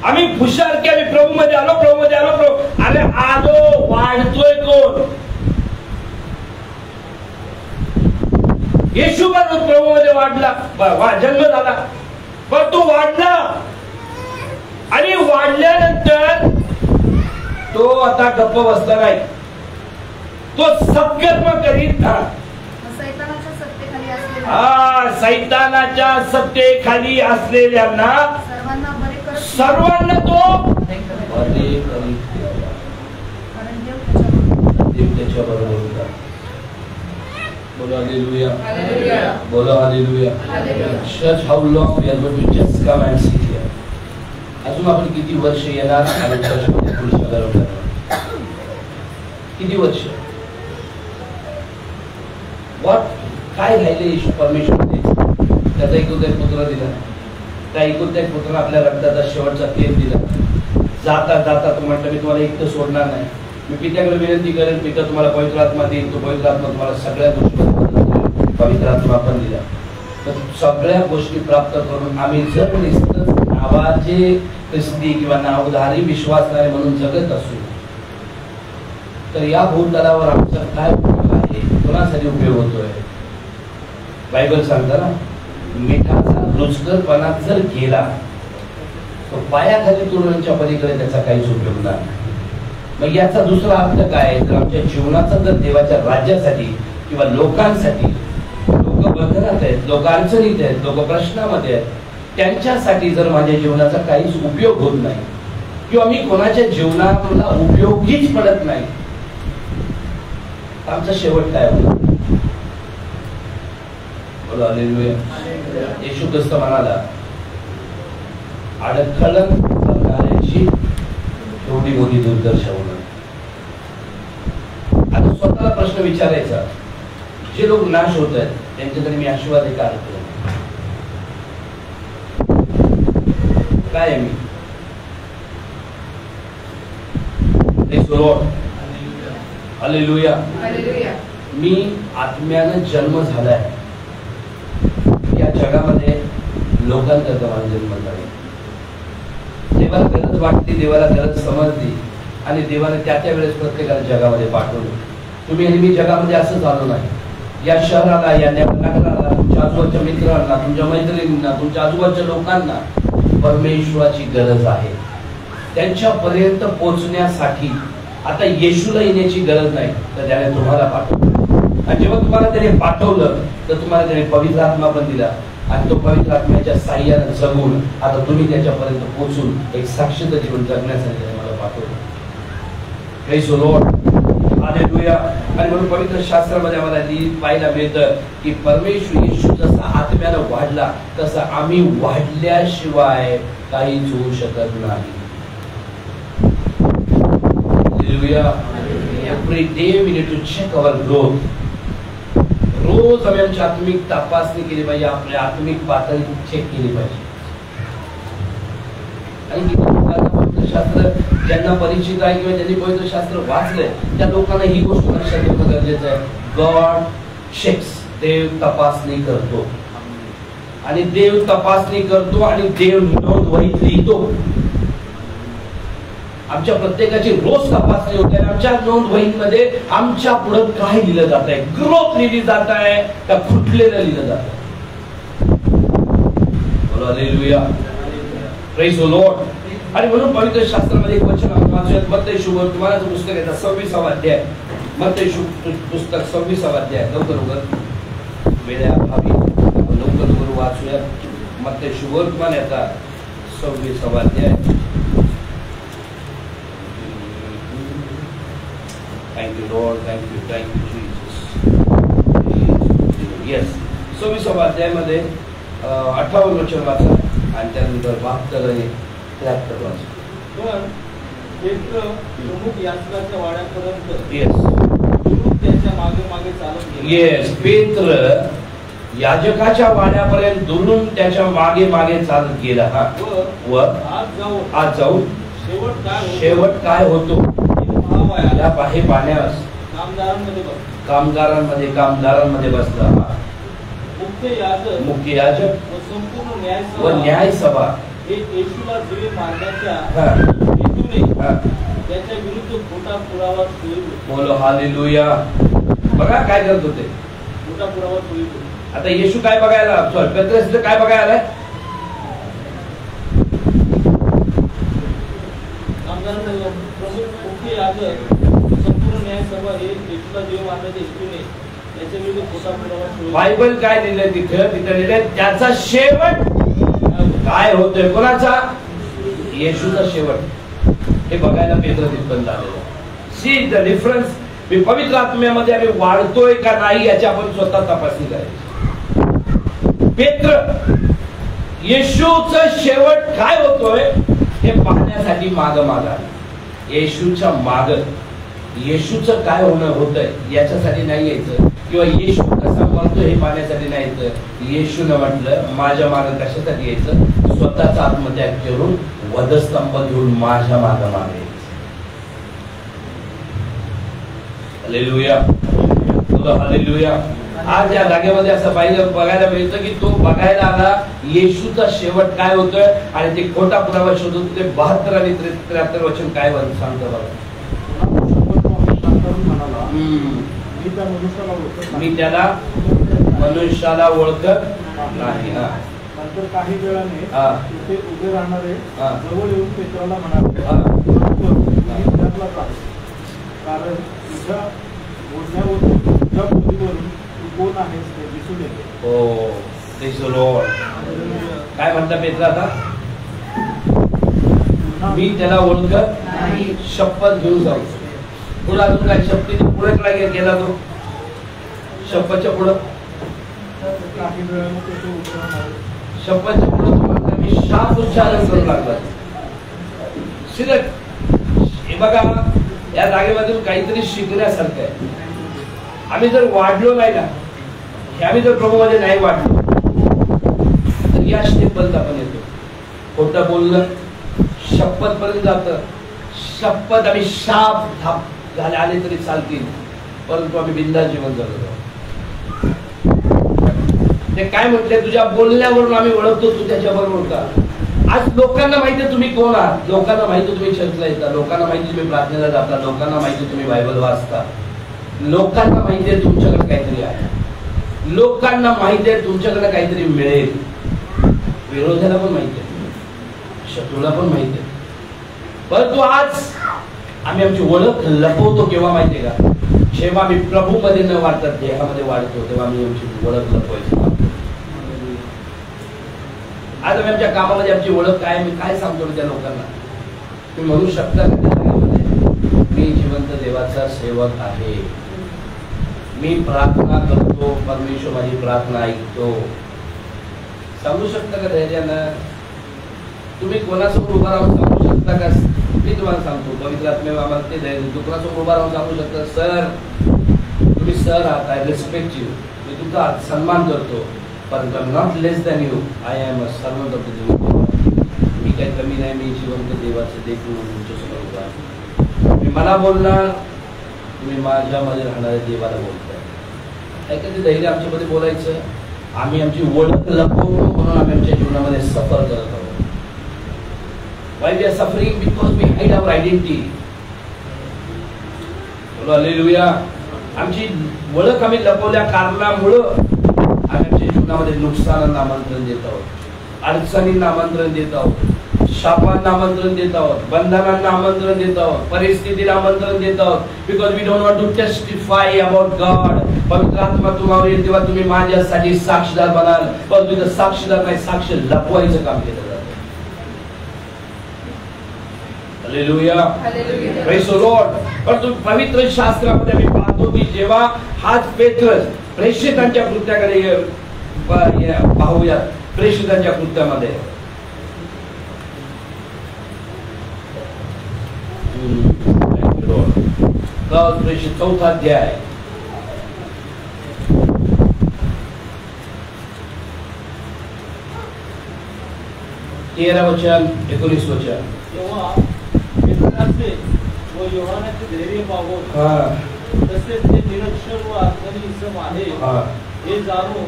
आम्ही हुशार की आम्ही प्रभू मध्ये आलो, अरे आलो, वाढतोय कोण? येशू पण प्रभू मध्ये वाढला, जन्म झाला, पण तो वाढला. आणि वाढल्यानंतर तो आता गप्प बसला नाही, तो सत्कर्म करीत सैतानाच्या सत्तेखाली असलेल्यांना सर्वांना तो बरे करीत देव त्याच्या बरोबर होता. बोलो हालेलुया. बोलो hallelujah. Church, how long we are going to just come and sit here? अजून आपण किती वर्ष येणार आणि चर्चमध्ये पुढच्या घडवणार? किती वर्ष? What? काय राहिले? येशू परमेश्वरने त्याचा एकुलता पुत्र दिला, त्या एकुलत्या पुत्राला आपल्या रक्ताचा शेवटचा थेंब दिला. जाता जाता तो म्हटलं, मी तुम्हाला एकटं सोडणार नाही, मी पित्याकडे विनंती करेन, पिता तुम्हाला पवित्र आत्मा देईल, तो पवित्र आत्मा तुम्हाला सगळ्या गोष्टी पवित्र आत्मा पण दिला. तर सगळ्या गोष्टी प्राप्त करून आम्ही जर नावाचे ख्रिस्ती किंवा नावधारी विश्वासणारे म्हणून जगत असू, तर या भूतलावर आमचा काय उपयोग आहे? कोणासाठी उपयोग होतोय? बायबल सांगता ना, मिठाचा रुचकरपणा जर गेला तर पायाखाली तुरणांच्या पलीकडे त्याचा काहीच उपयोग नाही. मग याचा दुसरा अर्थ काय? तर आमच्या जीवनाचा जर देवाच्या राज्यासाठी किंवा लोकांसाठी, लोक बंधनात आहेत, लोक अडचणीत आहेत, लोक प्रश्नामध्ये आहेत, त्यांच्यासाठी जर माझ्या जीवनाचा काहीच उपयोग होत नाही किंवा मी कोणाच्या जीवनाला उपयोगीच पडत नाही, आमचा शेवट काय होणार? बोला हालेलुया. येशू ख्रिस्त म्हणाला, अडखळण करणाऱ्याची एवढी मोठी दुर्दशा होणार. आता स्वतःला प्रश्न विचारायचा, जे लोक नाश होत आहेत त्यांच्याकडे मी आशीर्वाद आहे का? काय आहे मी? हालेलुया. मी आत्म्यानं जन्म झालाय, जगामध्ये लोकांकरता मला जन्म झाला. देवाला गरज वाटते, देवाला गरज समजली आणि देवाने त्या वेळेस प्रत्येकाला जगामध्ये पाठवलं. तुम्ही आणि मी जगामध्ये असंच आलो नाही. या शहराला, या नगराला, तुमच्या आजूबाजूच्या मित्रांना, तुमच्या मैत्रिणींना, तुमच्या आजूबाजूच्या लोकांना परमेश्वराची गरज आहे. त्यांच्यापर्यंत पोहोचण्यासाठी आता येशूला येण्याची गरज नाही, तर त्याने तुम्हाला पाठवलं. आणि जेव्हा तुम्हाला त्याने पाठवलं तर तुम्हाला त्याने पवित्र आत्मा पण दिला आणि तो पवित्र आत्म्याच्या साह्याने जगून आता तुम्ही त्याच्यापर्यंत पोहोचून एक साक्षीचं जीवन जगण्यासाठी त्याने मला पाठवलं. Praise the lord, hallelujah. आणि म्हणून पवित्र शास्त्रामध्ये आम्हाला पाहायला मिळतं की परमेश्वर येशू जसा आत्म्यानं वाढला तसा आम्ही वाढल्याशिवाय काहीच होऊ शकत नाही. Every day we need to check our growth. रोज आम्ही आमची आत्मिक तपासणी केली पाहिजे, आपली आत्मिक पातळी चेक केली पाहिजे. आणि पवित्र शास्त्र ज्यांना परिचित आहे किंवा ज्यांनी पवित्र शास्त्र वाचलंय त्या लोकांना ही गोष्ट लक्षात ठेवणं गरजेचं आहे. गॉड चेक्स, देव तपासणी करतो आणि देव तपासणी करतो आणि देव नोंदवहीत लिहितो. आमच्या प्रत्येकाची रोज तपासणी होते आणि आमच्या नोंदवहीमध्ये आमच्या पुढे काय लिहिलं जात आहे, ग्रोथ लिहिली जात आहे का फुटलेलं लिहिलं जात आहे. Hallelujah, praise the Lord. आणि म्हणून पवित्र शास्त्रामध्ये एक वचन आपण वाचूयात. मत्ती शुभवर्तमानाचं पुस्तक आहे 26वा अध्याय. मत्ती पुस्तक 26वा अध्याय. लवकर वेळेअभावी लवकर वाचूयात. मत्ती शुभवर्तमान याचा 26वा अध्याय. Thank you Lord, thank you Jesus. Yes. 26वा अध्यायामध्ये 58 वचन वाचा आणि त्यानंतर 72 आणि 73 वाचा. पण पेत्र प्रमुख याजकाच्या वाड्यापर्यंत येस त्याच्या मागे मागे चालत गेला. येस, पेत्र याजकाच्या वाड्यापर्यंत दुरून त्याच्या मागे मागे चालत गेला. हा, व आज जाऊन शेवट काय होतो या बाहेर पाण्यास कामगारांमध्ये बसला. मुख्य याजक व न्यायसभा येशूला जीवे मारण्याच्या हेतूने त्याच्या विरुद्ध खोटा पुरावा ठेवतो. बोलो हालेलुया. बघा काय करत होते, खोटा पुरावा ठेवतो. आता येशू काय बघायला, पेत्रस काय बघायला, प्रमुख मुख्य याजक संपूर्ण न्यायसभा हे येशूला जीवे मारण्याच्या हेतूने त्याच्या विरुद्ध खोटा पुरावा ठेवतो. बायबल काय लिहिलंय तिथं लिहिलंय त्याचा शेवट काय होतोय, कोणाचा, येशूचा शेवट. हे बघायला पेत्र तिथपर्यंत आलेलं. See the difference. पवित्र आत्म्यामध्ये आम्ही वाढतोय का नाही याची आपण स्वतः तपासणी करायची. पेत्र येशूचा शेवट काय होतोय हे पाहण्यासाठी माग आला. येशूच्या माग येशूचं काय होणं होतंय याच्यासाठी नाही यायचं किंवा येशू कसा मरतोय हे पाहण्यासाठी नाही यायचं. येशूने म्हटलं माझ्या माग कशासाठी यायचं, स्वतःचा आत्मत्याग करून वधस्तंभ घेऊन माझ्या माग यायचं. Hallelujah, hallelujah. आज या जागेमध्ये असं बघायला मिळतं की तो बघायला आला येशूचा शेवट काय होतोय आणि ते खोटा पुरावा शोधून ते 72 आणि 73 वचन काय सांगतं बघा. मी त्याला मनुष्याला ओळखत नाही. नंतर काही वेळाने तिथे उभे राहणारे जवळ येऊन पेत्राला म्हणाले, कारण तुझ्या बोलण्यावरून कोण आहेस ते दिसून येते. हो, प्रेज द लॉर्ड. काय म्हणता पेत्र आता, मी त्याला ओळखत नाही, शपथ घेऊन जाऊ. पुढे अजून काय शपथीने पुढे काय गेला तो, शपथच्या पुढं काही वेळाने शपथच्या पुढे तुम्हाला मी शाप उच्चारण करू लागला. हे बघा या जागेमधून काहीतरी शिकण्यासारखं आहे. आम्ही जर वाढलो नाही ना, आम्ही जर प्रभूमध्ये नाही वाढलो तर या स्टेपपर्यंत आपण येतो. खोटं बोललं शपथ पर्यंत जातं. शपथ आम्ही शाप धाप झाले आले तरी चालतील, परंतु आम्ही बिंदास जीवन जगतो. ते काय म्हटले, तुझ्या बोलण्यावरून आम्ही ओळखतो तू त्याच्याबरोबर का. आज लोकांना माहिती आहे तुम्ही कोण आहात, लोकांना माहिती तुम्ही चर्चला येता, लोकांना माहिती तुम्ही प्रार्थनेला जाता, लोकांना माहिती तुम्ही बायबल वाचता, लोकांना माहिती आहे तुमच्याकडे काहीतरी आहे, लोकांना माहिती आहे तुमच्याकडे काहीतरी मिळेल. विरोधाला पण माहिती आहे, शत्रूला पण माहिती आहे. परंतु आज आम्ही आमची ओळख लपवतो केव्हा माहितीये का, जेव्हा आम्ही प्रभूमध्ये न वाढता देहामध्ये वाढतो तेव्हा आम्ही आमची ओळख लपवायची. आज आम्ही आमच्या कामामध्ये आमची ओळख काय, मी काय सांगतो त्या लोकांना. तुम्ही म्हणू शकता मी जिवंत देवाचा सेवक आहे, मी प्रार्थना करतो, परमेश्वर माझी प्रार्थना ऐकतो. सांगू शकता का धैर्यानं? तुम्ही कोणासमोर उभा राहून सांगू शकता का? मी तुम्हाला सांगतो, पवित्र आत्म्यावर आम्हाला ते धैर्य, कोणासमोर उभा राहून सांगू शकता, सर तुम्ही सर आहात, आय रिस्पेक्ट यू, मी तुमचा सन्मान करतो, परंतु I am not less than you, I am a servant of the living. मी काही कमी नाही, मी जिवंत देवाचे देखील तुमच्यासमोर उभा आहे. मी मला बोलणार, तुम्ही माझ्यामध्ये राहणाऱ्या देवाला बोलताय. ऐकायचं धैर्य आमच्यामध्ये बोलायचं. आम्ही आमची ओळख लपवतो म्हणून आम्ही आमच्या जीवनामध्ये सफर करत आहोत. Why we are suffering? Because we hide our identity. बोलो हालेलुया. आमची ओळख आम्ही लपवल्या कारणामुळं आम्ही आमच्या जीवनामध्ये नुकसानांना आमंत्रण देत आहोत, अडचणींना आमंत्रण देत आहोत, शापांना आमंत्रण देत आहोत, बंधनांना आमंत्रण देत आहोत, परिस्थितीला आमंत्रण देत आहोत. Because we don't want to testify about God. पवित्र आत्मा तुम्हाला येईल तेव्हा तुम्ही माझ्यासाठी साक्षीदार बनाल, पण तुझं साक्षीदार नाही, साक्ष लपवायचं काम केलं. हालेलुया. Praise the Lord. परंतु पवित्र शास्त्रामध्ये आम्ही पाहतो की जेव्हा हाच पेत्रस प्रेषितांच्या कृत्याकडे पाहूया, प्रेषितांच्या कृत्यामध्ये प्रेषित 4था अध्याय 13 वचन 19 वचन. तेव्हा पेत्राचे व योहानाचे धैर्य पाहून तसेच ते निरक्षर व आत्मनी इसम आहे हे जाणून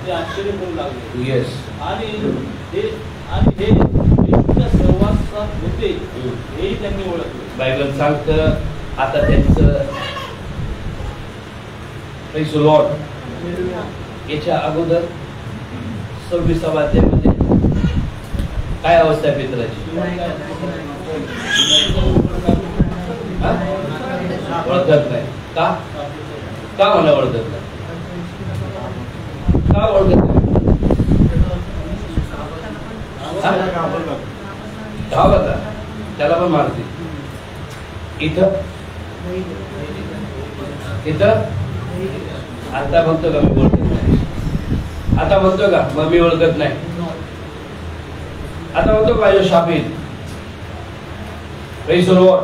ते आश्चर्य करू लागले. येस. आणि हे येशूच्या सहवासात होते हेही त्यांनी ओळखले. बायबल सांगतं आता त्यांचं प्रेज द लॉर्ड. याच्या अगोदर 26व्या अध्यायामध्ये काय अवस्था आहे पेत्राची? ओळखत नाही का? का मला ओळखत नाही? का ओळखत नाही? धावता त्याला पण मारते. इथं आता म्हणतो का मी ओळखत नाही? आता म्हणतो का मग मी ओळखत नाही? आता म्हणतो का शापित? Praise the lord.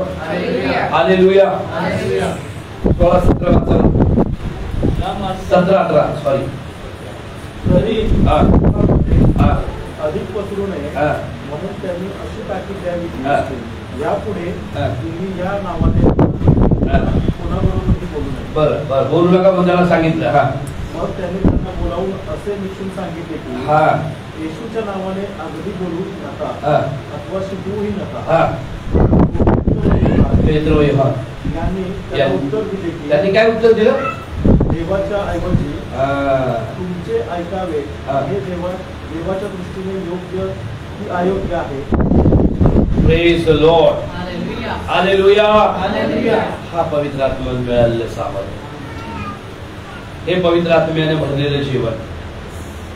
Hallelujah. 16-17 17-18 sorry. तरी अधिक पसरू नये म्हणून त्यांनी अशी ताकीद द्यावी की यापुढे तुम्ही या नावाने कोणाबरोबर बोलू नये. बरं बोलू नका म्हणून त्याला सांगितलं. मग त्यांनी त्यांना बोलावून असे निश्चित सांगितले की येशूच्या नावाने अगदी बोलू नका अथवा शिकवूही नका. उत्तर दिले की त्यांनी काय उत्तर दिलं? देवाच्या ऐवजी तुमचे ऐकावे हे देवाच्या दृष्टीने योग्य की अयोग्य आहे. Praise the lord. हालेलुया. हा पवित्र आत्म्याने मिळालेलं सामर्थ्य, हे पवित्र आत्म्याने भरलेलं जीवन,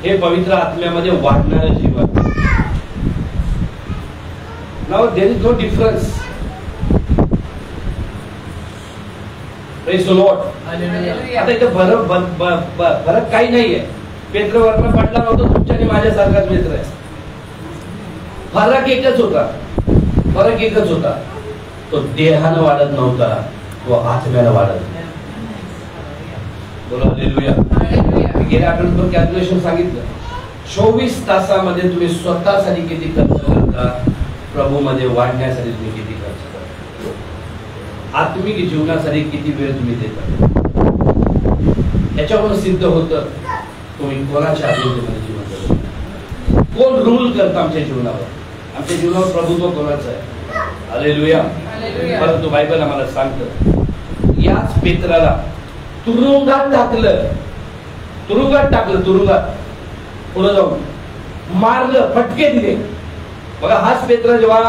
हे पवित्र आत्म्यामध्ये वाढणारं जीवन. Now there is no difference. Praise the lord. आता इथे फरक काही नाहीये. पेत्र वरनं पडला नव्हता, तुमच्या आणि माझ्यासारखाच मित्र आहे. फरक एकच होता, तो देहानं वाढत नव्हता, तो आत्म्यानं वाढत. बोला हालेलुया. गेल्या आठवड्यात कॅल्क्युलेशन सांगितलं, 24 तासामध्ये तुम्ही स्वतःसाठी किती खर्च करता, प्रभूमध्ये वाढण्यासाठी तुम्ही किती खर्च करता, आत्मिक जीवनासाठी किती वेळ तुम्ही देता. याच्यावरून सिद्ध होतं तुम्ही कोणाच्या अधीनतेमध्ये जीवन जगत? कोण रूल करतं आमच्या जीवनावर? आमच्या जीवनावर प्रभुत्व कोणाचं आहे? हालेलुया. परंतु बायबल आम्हाला सांगतं याच पेत्राला तुरुंगात टाकलं, तुरुंगात पुढे जाऊन मारलं, फटके दिले. बघा हाच पेत्र जेव्हा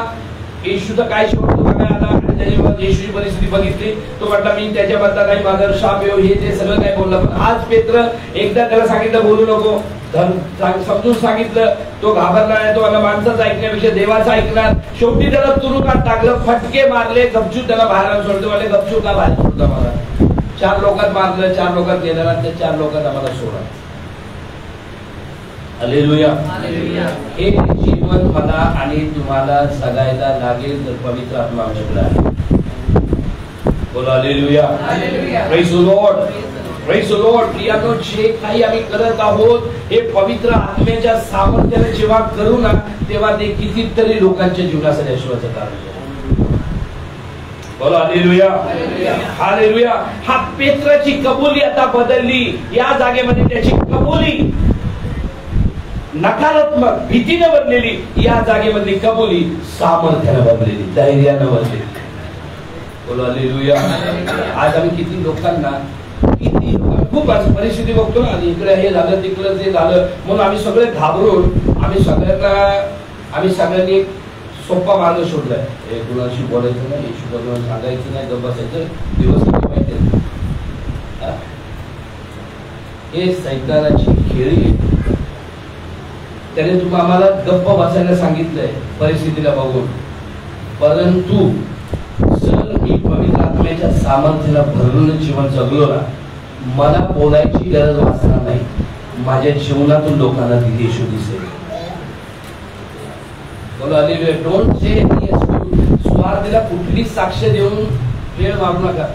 येशूचा काय शेवट बघायला आला आणि जेव्हा येशूची परिस्थिती बघितली, तो म्हटला मी त्याच्याबद्दल काही माझा शाप येऊ हे ते सगळं काय बोलला. पण हाच पेत्र एकदा त्याला सांगितलं बोलू नको, समजून सांगितलं, तो घाबरला नाही. तो मला माणसाचं ऐकण्यापेक्षा देवाचं ऐकणार. शेवटी त्याला तुरुंगात टाकलं, फटके मारले, गपचूप त्याला बाहेर सोडतो. मला गपचूप का बाहेर सोडला? मला 4 लोकात मारलं, 4 लोकात गेलेला, त्या 4 लोकात आम्हाला सोडा. हालेलुया. हे जीवन मला आणि तुम्हाला जगायला लागेल तर पवित्र आत्मा आमच्याकडे आहे. बोला hallelujah. Praise the lord, praise the lord. प्रियानो, जे काही आम्ही करत आहोत हे पवित्र आत्म्याच्या सामर्थ्याने जेव्हा करू ना, तेव्हा ते कितीतरी लोकांच्या जीवनासाठी आशीर्वादाचं कारण आहे. बोला हालेलुया, हालेलुया. हा पेत्राची कबुली आता बदलली. या जागेमध्ये त्याची कबुली नकारात्मक भीतीने भरलेली, या जागेमधली कबुली सामर्थ्याने भरलेली, धैर्याने भरलेली. बोला हालेलुया. आज आम्ही किती लोकांना खूप परिस्थिती बघतो ना, इकडे हे झालं तिकडे ते झालं म्हणून आम्ही सगळे घाबरून आम्ही सगळ्यांनी एक सोपा मार्ग शोधलाय. हे कुणाशी बोलायचं नाही, येशूबद्दल सांगायचं नाही, गप्प बसायचं. दिवस किती माहिती आहे? हे सैतानाची खेळी. त्याने तुम्ही आम्हाला गप्प बसायला सांगितलंय परिस्थितीला बघून. परंतु जर मी पवित्र आत्म्याच्या सामर्थ्याला भरून जीवन जगलो ना, मला बोलायची गरज वाचणार नाही. माझ्या जीवनातून लोकांना ती येशू दिसेल. बोला हालेलुया. Don't say yes. स्वार्थाला कुठली साक्ष देऊन वेळ मारू नका.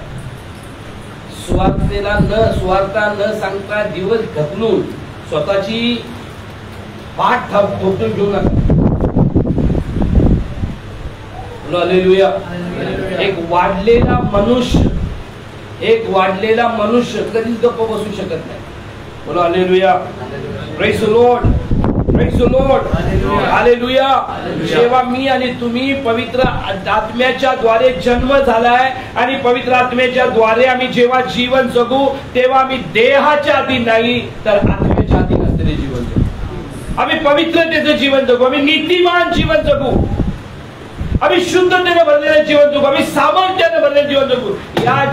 स्वार्था न सांगता दिवस ढकलून स्वतःची पाठ ठोकून घेऊ नका. बोला हालेलुया. एक वाढलेला मनुष्य कधीच गप्प बसू शकत नाही. बोला hallelujah. Praise the lord, praise the lord. Hallelujah. जेव्हा मी आणि तुम्ही पवित्र आत्म्याच्या द्वारे जन्म झालाय आणि पवित्र आत्म्याच्या द्वारे आम्ही जेव्हा जीवन जगू, तेव्हा आम्ही देहाच्या अधीन नाही तर आत्म्याच्या अधीन असलेले जीवन जगू. आम्ही पवित्रतेचं जीवन जगू, आम्ही नीतिमान जीवन जगू, आम्ही शुद्धतेने भरलेलं जीवन जगू, आम्ही सामर्थ्याने भरलेलं जीवन जगू. या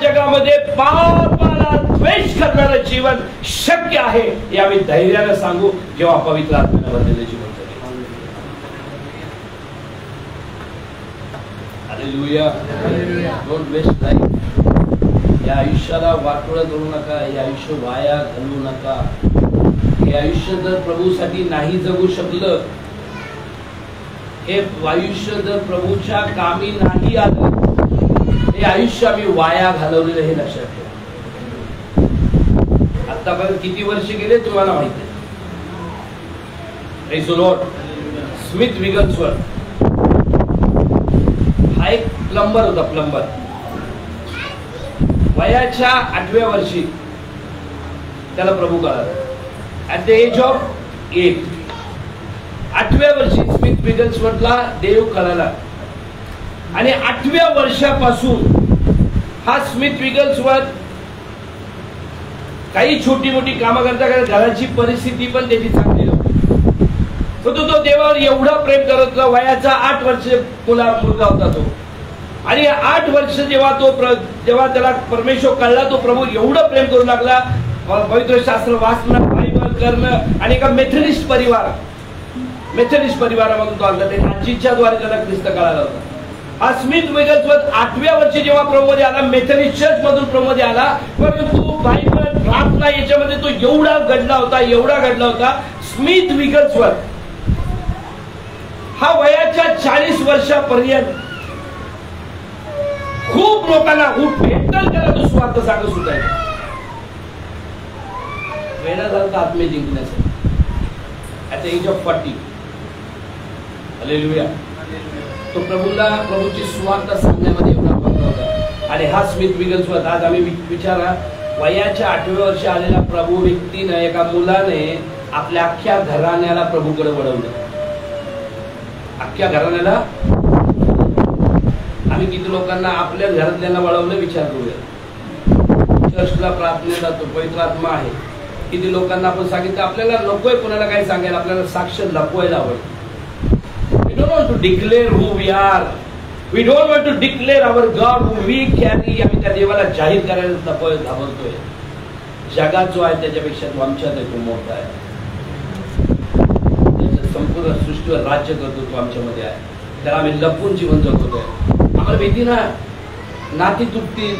जगामध्ये पापाला द्वेष करणारं जीवन शक्य आहे हे आम्ही धैर्याने सांगू जेव्हा पवित्र आत्म्याने भरलेलं जीवन जगू. हालेलुया. Don't waste life. या आयुष्याला वाटोळं करू नका. हे आयुष्य वाया घालवू नका. हे आयुष्य जर प्रभूसाठी नाही जगू शकलं, हे आयुष्य जर प्रभूच्या कामी नाही आलं, हे आयुष्य आम्ही वाया घालवलेलं हे लक्षात ठेवा. आतापर्यंत किती वर्ष गेले तुम्हाला माहिती आहे. Praise the Lord. Smith Wigglesworth हा एक प्लंबर होता. प्लंबर वयाच्या 8व्या वर्षी त्याला प्रभू कळाला. ऍट द एज ऑफ 8, 8व्या वर्षी स्मिथ विगल्सवर्थला देव कळाला. आणि 8व्या वर्षापासून हा स्मिथ विगल्सवर्थ काही छोटी मोठी कामं करता करता घराची परिस्थिती पण त्याची चांगली नव्हती. तो देवावर एवढा प्रेम करत होता. वयाचा 8 वर्ष मुलगा होता तो. आणि 8 वर्ष जेव्हा त्याला परमेश्वर कळला, तो प्रभू एवढं प्रेम करू लागला. पवित्र शास्त्र वाचणं, बायबल करणं आणि एका मेथडिस्ट परिवारामधून तो आला. त्याच्या आजीच्या द्वारे त्याला ख्रिस्त कळाला होता. हा स्मिथ विगल्सवर्थ 8व्या वर्षी जेव्हा प्रभूमध्ये आला, मेथडिस्ट चर्च मधून प्रभूमध्ये आला, परंतु बायबल प्रार्थना याच्यामध्ये तो एवढा घडला होता. स्मिथ विगल्सवर्थ हा वयाच्या 40 वर्षापर्यंत खूप लोकांना भेटल त्याला तो स्वार्थ सांगत सुद्धा वेळा झाला आत्मे जिंकण्यासाठी. At the age of 40. Hallelujah. तो प्रभूची स्वार्थ सांगण्यामध्ये एवढा मग्न होता. आणि हा स्मिथ विगल्सवर्थ आज आम्ही विचारा वयाच्या 8व्या वर्षी आलेल्या प्रभू व्यक्तीनं, एका मुलाने आपल्या अख्ख्या घराण्याला प्रभूकडे वळवलं. अख्ख्या घराण्याला. आम्ही किती लोकांना आपल्या घरातल्यांना वळवलं विचार करूया. चर्चला प्रार्थना जातो, पवित्र आत्मा आहे. किती लोकांना आपण सांगितलं आपल्याला नकोय कोणाला काय सांगायला, आपल्याला साक्ष लपवायला आवडतं. We don't want to declare who we are. We don't want to declare our God who we carry. आम्ही त्या देवाला जाहीर करायला घाबरतोय. जगात जो आहे त्याच्यापेक्षा तो आमच्यात तो मोठा आहे. संपूर्ण सृष्टीवर राज्य करतो तो आमच्यामध्ये आहे. त्याला आम्ही लपून जीवन जगतोय. आम्हाला भीती ना, नाती तुटतील,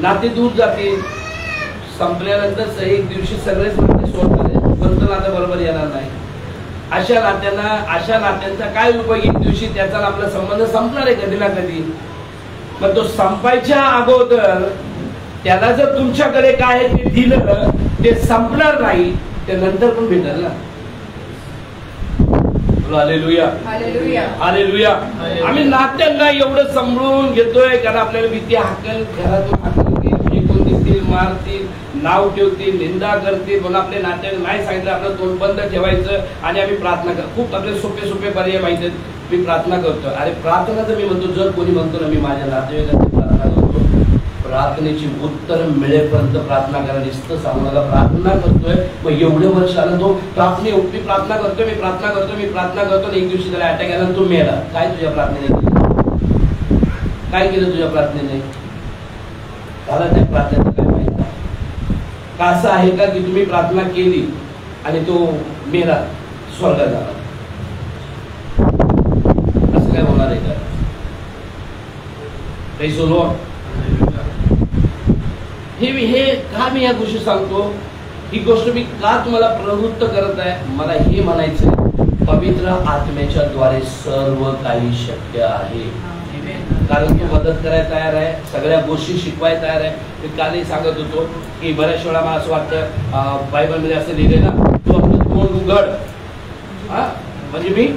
नाते दूर जातील. संपल्यानंतर एक दिवशी सगळेच नाते सोडणार, कोणतं नातं बरोबर येणार नाही. अशा नात्यांचा काय उपयोग? एक दिवशी त्याचा आपला संबंध संपणार आहे कधी ना कधी. पण तो संपायच्या अगोदर त्याला जर तुमच्याकडे काय ते दिलं, ते संपणार नाही, ते नंतर पण भेटेल ना. Hallelujah, hallelujah, hallelujah. आम्ही नात्यांना एवढं सांभाळून घेतोय कारण आपल्याला भीती हाकल, घरातून हाकलतील, फेकून देतील, मारतील, नाव ठेवतील, निंदा करतील. म्हणून आपल्या नात्याला नाही सांगितलं, आपलं तोंड बंद ठेवायचं आणि आम्ही प्रार्थना कर. खूप आपले सोपे पर्याय माहिती आहेत. मी प्रार्थना करतो. अरे प्रार्थना तर मी म्हणतो, जर कोणी म्हणतो ना मी माझ्या नातेवाईकांची प्रार्थना करतो, प्रार्थनेची उत्तर मिळेपर्यंत प्रार्थना करा. नुसतं सांगून प्रार्थना करतोय, मग एवढे वर्ष आलं तो मी प्रार्थना करतोय, मी प्रार्थना करतो. एक दिवशी त्याला अटॅक आला, तो मेला. काय तुझ्या प्रार्थनेने केलं? काय केलं तुझ्या प्रार्थनेने? झाला त्या प्रार्थनेचं काय माहिती का? असं आहे का की तुम्ही प्रार्थना केली आणि तो मेला, स्वर्गात झाला? असं काय होणार आहे का? काही सोलो हे का मी या गोष्टी सांगतो? ही गोष्ट मी का तुम्हाला प्रवृत्त करत आहे? मला हे म्हणायचं, पवित्र आत्म्याच्या द्वारे सर्व काही शक्य आहे. कारण तो मदत करायला तयार आहे, सगळ्या गोष्टी शिकवायला तयार आहे. मी कालही सांगत होतो की बऱ्याच वेळा मला असं वाटतं, बायबलमध्ये असं लिहिलंय ना, तू आपलं तोंड उघड, म्हणजे मी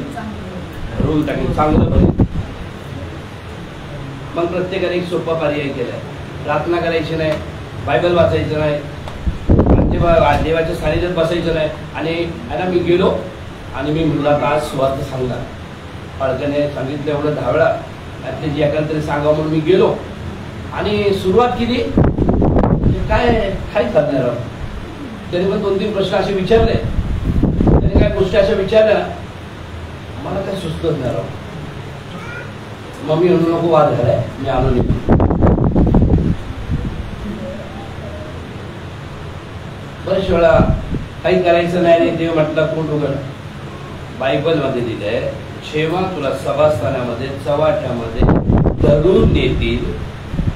रूल टाकेन, चांगलं बघेन. मग प्रत्येकाने एक सोपा पर्याय केलाय. प्रार्थना करायची नाही, बायबल वाचायचं नाही, देवाच्या सानिध्यात बसायचं नाही. आणि मी गेलो आणि मी मुलाला आज स्वार्थ सांगणार. पालकाने सांगितलं एवढं 10 वेळा, त्याची एकाला तरी सांगावं म्हणून मी गेलो आणि सुरुवात केली. काय करणार? त्याने पण 2-3 प्रश्न असे विचारले. त्याने काय गोष्टी अशा विचारल्या, मला काय सुचत नाही राव. मग मी म्हणून नको वाद झालाय, मी आलो नाही. बरेच वेळा काही करायचं नाही, देव म्हटलं कोण उघड. बायबलमध्ये दिलंय, जेव्हा तुला सभास्थानामध्ये चव्हाट्यामध्ये धरून देतील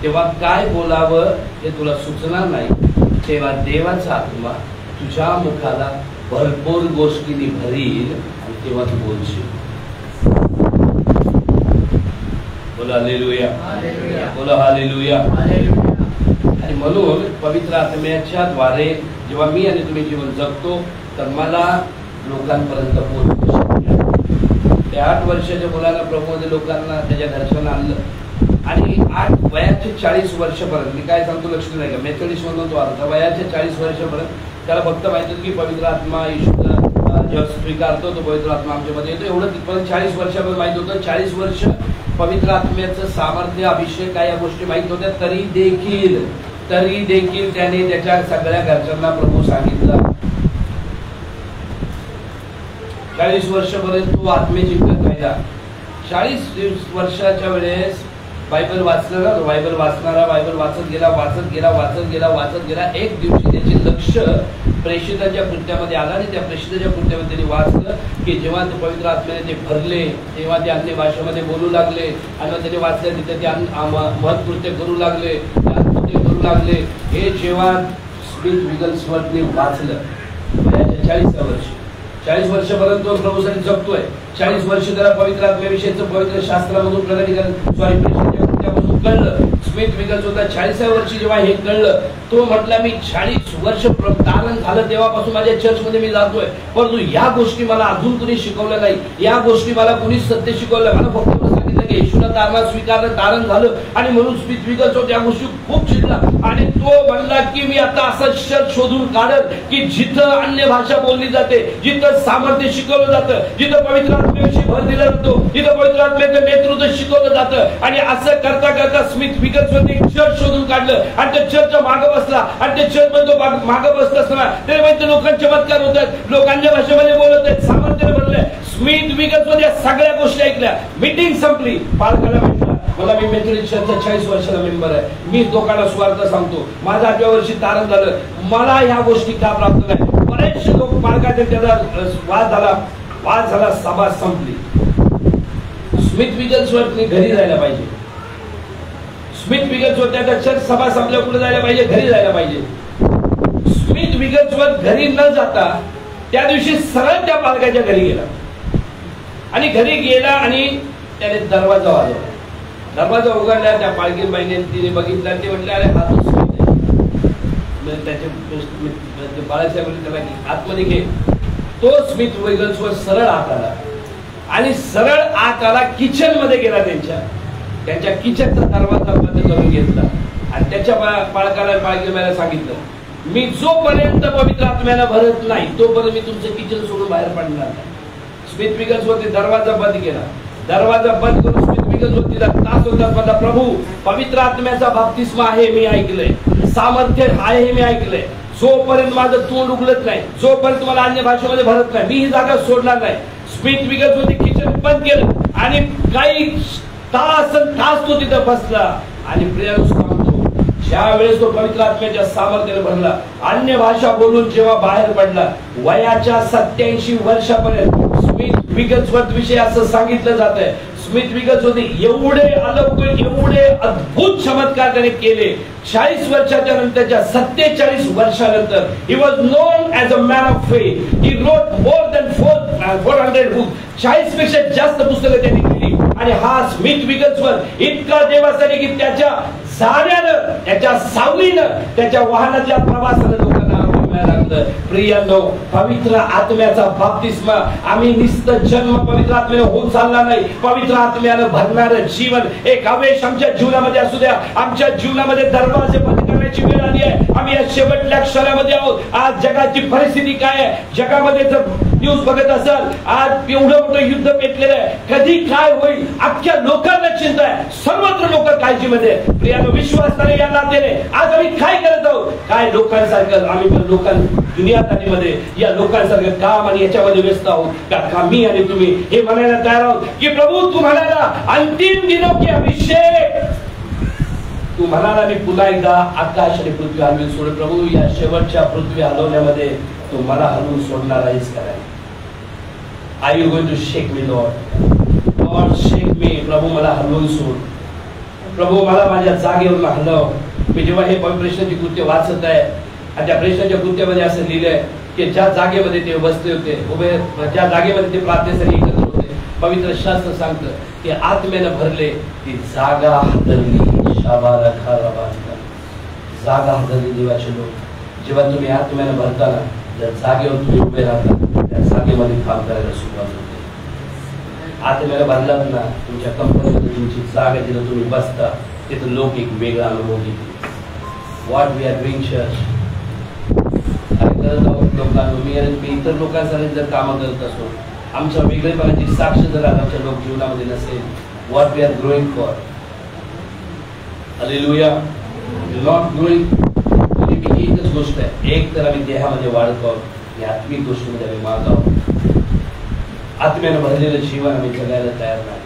तेव्हा काय बोलावं हे तुला सुचणार नाही. तेव्हा देवाचा आत्मा तुझ्या मुखाला भरपूर गोष्टींनी भरील आणि तेव्हा तू बोलशील. बोला हालेलुया, बोला हालेलुया. आणि म्हणून पवित्र आत्म्याच्या द्वारे जेव्हा मी आणि तुम्ही जीवन जगतो तर मला लोकांपर्यंत पोहोचू शकतो. त्या 8 वर्षाच्या मुलाला प्रभूमध्ये लोकांना त्याच्या घरच्यांना आणलं आणि 8 वयाचे 40 वर्षापर्यंत, मी काय सांगतो लक्ष नाही का, मेथडिस्ट म्हणून तो आता वयाच्या 40 वर्षापर्यंत त्याला फक्त माहिती होतं की पवित्र आत्मा येशूचा जेव्हा स्वीकारतो तो पवित्र आत्मा आमच्यामध्ये येतो, एवढं तिथपर्यंत 40 वर्षापर्यंत माहित होतं. 40 वर्ष पवित्र आत्म्याचं सामर्थ्य, अभिषेक काय या गोष्टी माहित होत्या. तरी देखील त्याने त्याच्या सगळ्या घरच्यांना प्रभू सांगितलं. 40 वर्षापर्यंत तो आत्म्याची राहिला. 40 वर्षाच्या वेळेस बायबल वाचणारा, बायबल वाचत गेला. एक दिवशी त्याचे लक्ष प्रेषिताच्या कृत्यामध्ये आला आणि त्या प्रेषिताच्या कृत्यामध्ये त्यांनी वाचलं की जेव्हा ते पवित्र आत्म्याने ते भरले तेव्हा ते अन्य भाषेमध्ये बोलू लागले आणि त्याने वाचल्या तिथे ते महत्कृत्य करू लागले. हे जेव्हा स्मिथ विगल्सवर्थने वाचलं वयाच्या 40व्या वर्षी, 40 वर्षापर्यंत तो प्रभूसाठी जगतोय. 40 वर्ष त्याला पवित्र आत्म्याविषयीचं पवित्र शास्त्रामधून कळलं. स्मिथ विगल्स होता 40व्या वर्षी जेव्हा हे कळलं, तो म्हटला मी 40 वर्ष तारण झालं तेव्हापासून माझ्या चर्चमध्ये मी जातोय, परंतु या गोष्टी मला अजून कुणी शिकवल्या नाही, या गोष्टी मला कुणीच सत्य शिकवलं. मला फक्त सांगितलं की येशूला तारण स्वीकारलं, तारण झालं आणि म्हणून स्मिथ विगलस्वर्थ त्या गोष्टी खूप चिडला आणि तो म्हणला की मी आता असं शब्द शोधून काढत की जिथं अन्य भाषा बोलली जाते, जिथं सामर्थ्य शिकवलं जातं, जिथं पवित्र आत्म्याविषयी भर दिला जातो, जिथं पवित्र आत्म्याचं नेतृत्व शिकवलं जातं. आणि असं करता करता स्मिथ विगलस्वर्थ एक चर्च शोधून काढलं आणि त्या चर्चच्या मागे बसला आणि त्या चर्च मध्ये मागे बसत असताना ते म्हणजे लोकांचे चमत्कार होत आहेत, लोकांच्या भाषेमध्ये बोलत आहेत, सामर्थ्य भरलंय. स्मिथ विगलस्वर्थ या सगळ्या गोष्टी ऐकल्या. मीटिंग संपली. पालकाला म्हटलं मला मी मेथोडिस्ट चर्चचा 40 वर्षाचा मेंबर आहे, मी लोकांना सुवार्थ सांगतो, माझं 8व्या वर्षी तारण झालं, मला ह्या गोष्टी का प्राप्त नाही. बरेचसे लोक पालकाचे त्याचा वाद झाला, सभा संपली. स्मिथ विगलस्वर्थने घरी जायला पाहिजे. स्मिथ विगलस्वर्थ त्याच्या चर्च सभा संपल्या कुठे जायला पाहिजे? घरी जायला पाहिजे. स्मिथ विगलस्वर्थ घरी न जाता त्या दिवशी सरळ त्या पालकाच्या घरी गेला आणि घरी गेला आणि त्याने दरवाजा वाजवला. दरवाजा उघडला, त्या पालखी बाईने तिने बघितला, ते म्हटले अरे हा तो स्मिथ आहे. त्याचे बाळासाहेब त्याला आतमध्ये घे. तो स्मिथ विगलस्वर्थ सरळ आत आला आणि सरळ आत आला, किचन मध्ये गेला, त्यांच्या किचनचा दरवाजा बंद करून घेतला आणि त्याच्या पालकाला पालखीला सांगितलं मी जोपर्यंत पवित्र आत्म्याला भरत नाही तोपर्यंत मी तुमचं किचन सोडून बाहेर पडणार नाही. स्मिथ विगलस्वर्थ दरवाजा बंद केला. दरवाजा बंद करून स्मिथ विगलस्वर्थीला तास होता म्हणला प्रभू पवित्र आत्म्याचा बाप्तिस्मा आहे मी ऐकलंय, सामर्थ्य आहे हे मी ऐकलंय, जोपर्यंत माझं तोंड उघडत नाही, जोपर्यंत मला अन्य भाषेमध्ये भरत नाही, मी ही जागा सोडणार नाही. स्मिथ विगलस्वर्थ किचन बंद केलं आणि काही तास तो तिथं बसला आणि प्रियाला सांगतो ज्या वेळेस तो पवित्र आत्म्याच्या सामर्थ्याने भरला, अन्य भाषा बोलून जेव्हा बाहेर पडला, वयाच्या 87 वर्षापर्यंत स्मिथ विगलस्वर्थ विषयी असं सांगितलं जात आहे. स्मिथ विगलस्वर्थ एवढे अलौकिक, एवढे अद्भुत चमत्कार त्याने केले. 40 वर्षाच्या नंतरच्या 47 वर्षानंतर he was non as a man of faith. He wrote more than 400 book. 40 पेक्षा जास्त पुस्तकं त्यांनी लिहिली आणि हा स्मिथ विगलस्वर्थ इतका देवासाठी की त्याच्या जाण्यानं, त्याच्या सावलीनं, त्याच्या वाहनातल्या प्रवासानं लोकांना लागलं. प्रियांनो, पवित्र आत्म्याचा बाप्तिस्मा आम्ही निस्त जन्म पवित्र आत्म्याने होऊन चालला नाही. पवित्र आत्म्यानं भरणारं जीवन एक आवेश आमच्या जीवनामध्ये असू द्या. आमच्या जीवनामध्ये दरवाजे बंद करण्याची वेळ आली आहे. आम्ही या शेवटल्या क्षणामध्ये आहोत. आज जगाची परिस्थिती काय आहे? जगामध्ये जर न्यूज बघत असाल, आज एवढं मोठं युद्ध पेटलेलं आहे, कधी काय होईल अख्ख्या लोकांना चिंता आहे. सर्वत्र लोक काळजीमध्ये. प्रियानो, विश्वासाने या नात्याने आज आम्ही काय करत आहोत? काय लोकांसारखं आम्ही दुनियादारीमध्ये या लोकांसारखं काम आणि याच्यामध्ये व्यस्त आहोत का मी आणि तुम्ही हे म्हणायला तयार आहोत की प्रभू तू म्हणाला अंतिम दिनों के अभिषेक, तू म्हणाला मी पुन्हा एकदा आकाश आणि पृथ्वी हलवून सोड. प्रभू या शेवटच्या पृथ्वी हलवण्यामध्ये तू मला हलवून सोडणार आहेस का? Are you going to shake me lord? Lord shake me. प्रभू मला हलवून सोड. प्रभू मला माझ्या जागेवरून हलव. मी जेव्हा हे प्रश्नाची कृत्य वाचत आहे आणि त्या प्रश्नाच्या कृत्यामध्ये असं लिहिलंय की ज्या जागेमध्ये ते बसले होते उभे, ज्या जागेमध्ये ते प्रार्थनेसाठी एकत्र होते, पवित्र शास्त्र सांगतं की आत्म्यानं भरले, ती जागा हलवली. जागा हलवली. देवाचे लोक, जेव्हा तुम्ही आत्म्यानं भरताना ज्या जागेवर तुम्ही उभे राहता त्या जागेमध्ये काम करायला सुरुवात होते. आत्म्यानं भरलात ना, तुमच्या कंपनीमध्ये तुमची जागा जिथं तुम्ही बसता तिथं लोक एक वेगळा अनुभव घेतील. What we are doing church, लोकांना मी इतर लोकांसाठी जर कामं करत असो, आमच्या वेगळेपणाची साक्ष जर आमच्या लोक जीवनामध्ये नसेल, what we are growing for. Hallelujah. Not growing. एकच गोष्ट आहे, एक तर आम्ही देहामध्ये वाढत आहोत आणि आत्मिक गोष्टीमध्ये आम्ही माग आहोत. आत्म्यानं भरलेलं जीवन आम्ही जगायला तयार नाही.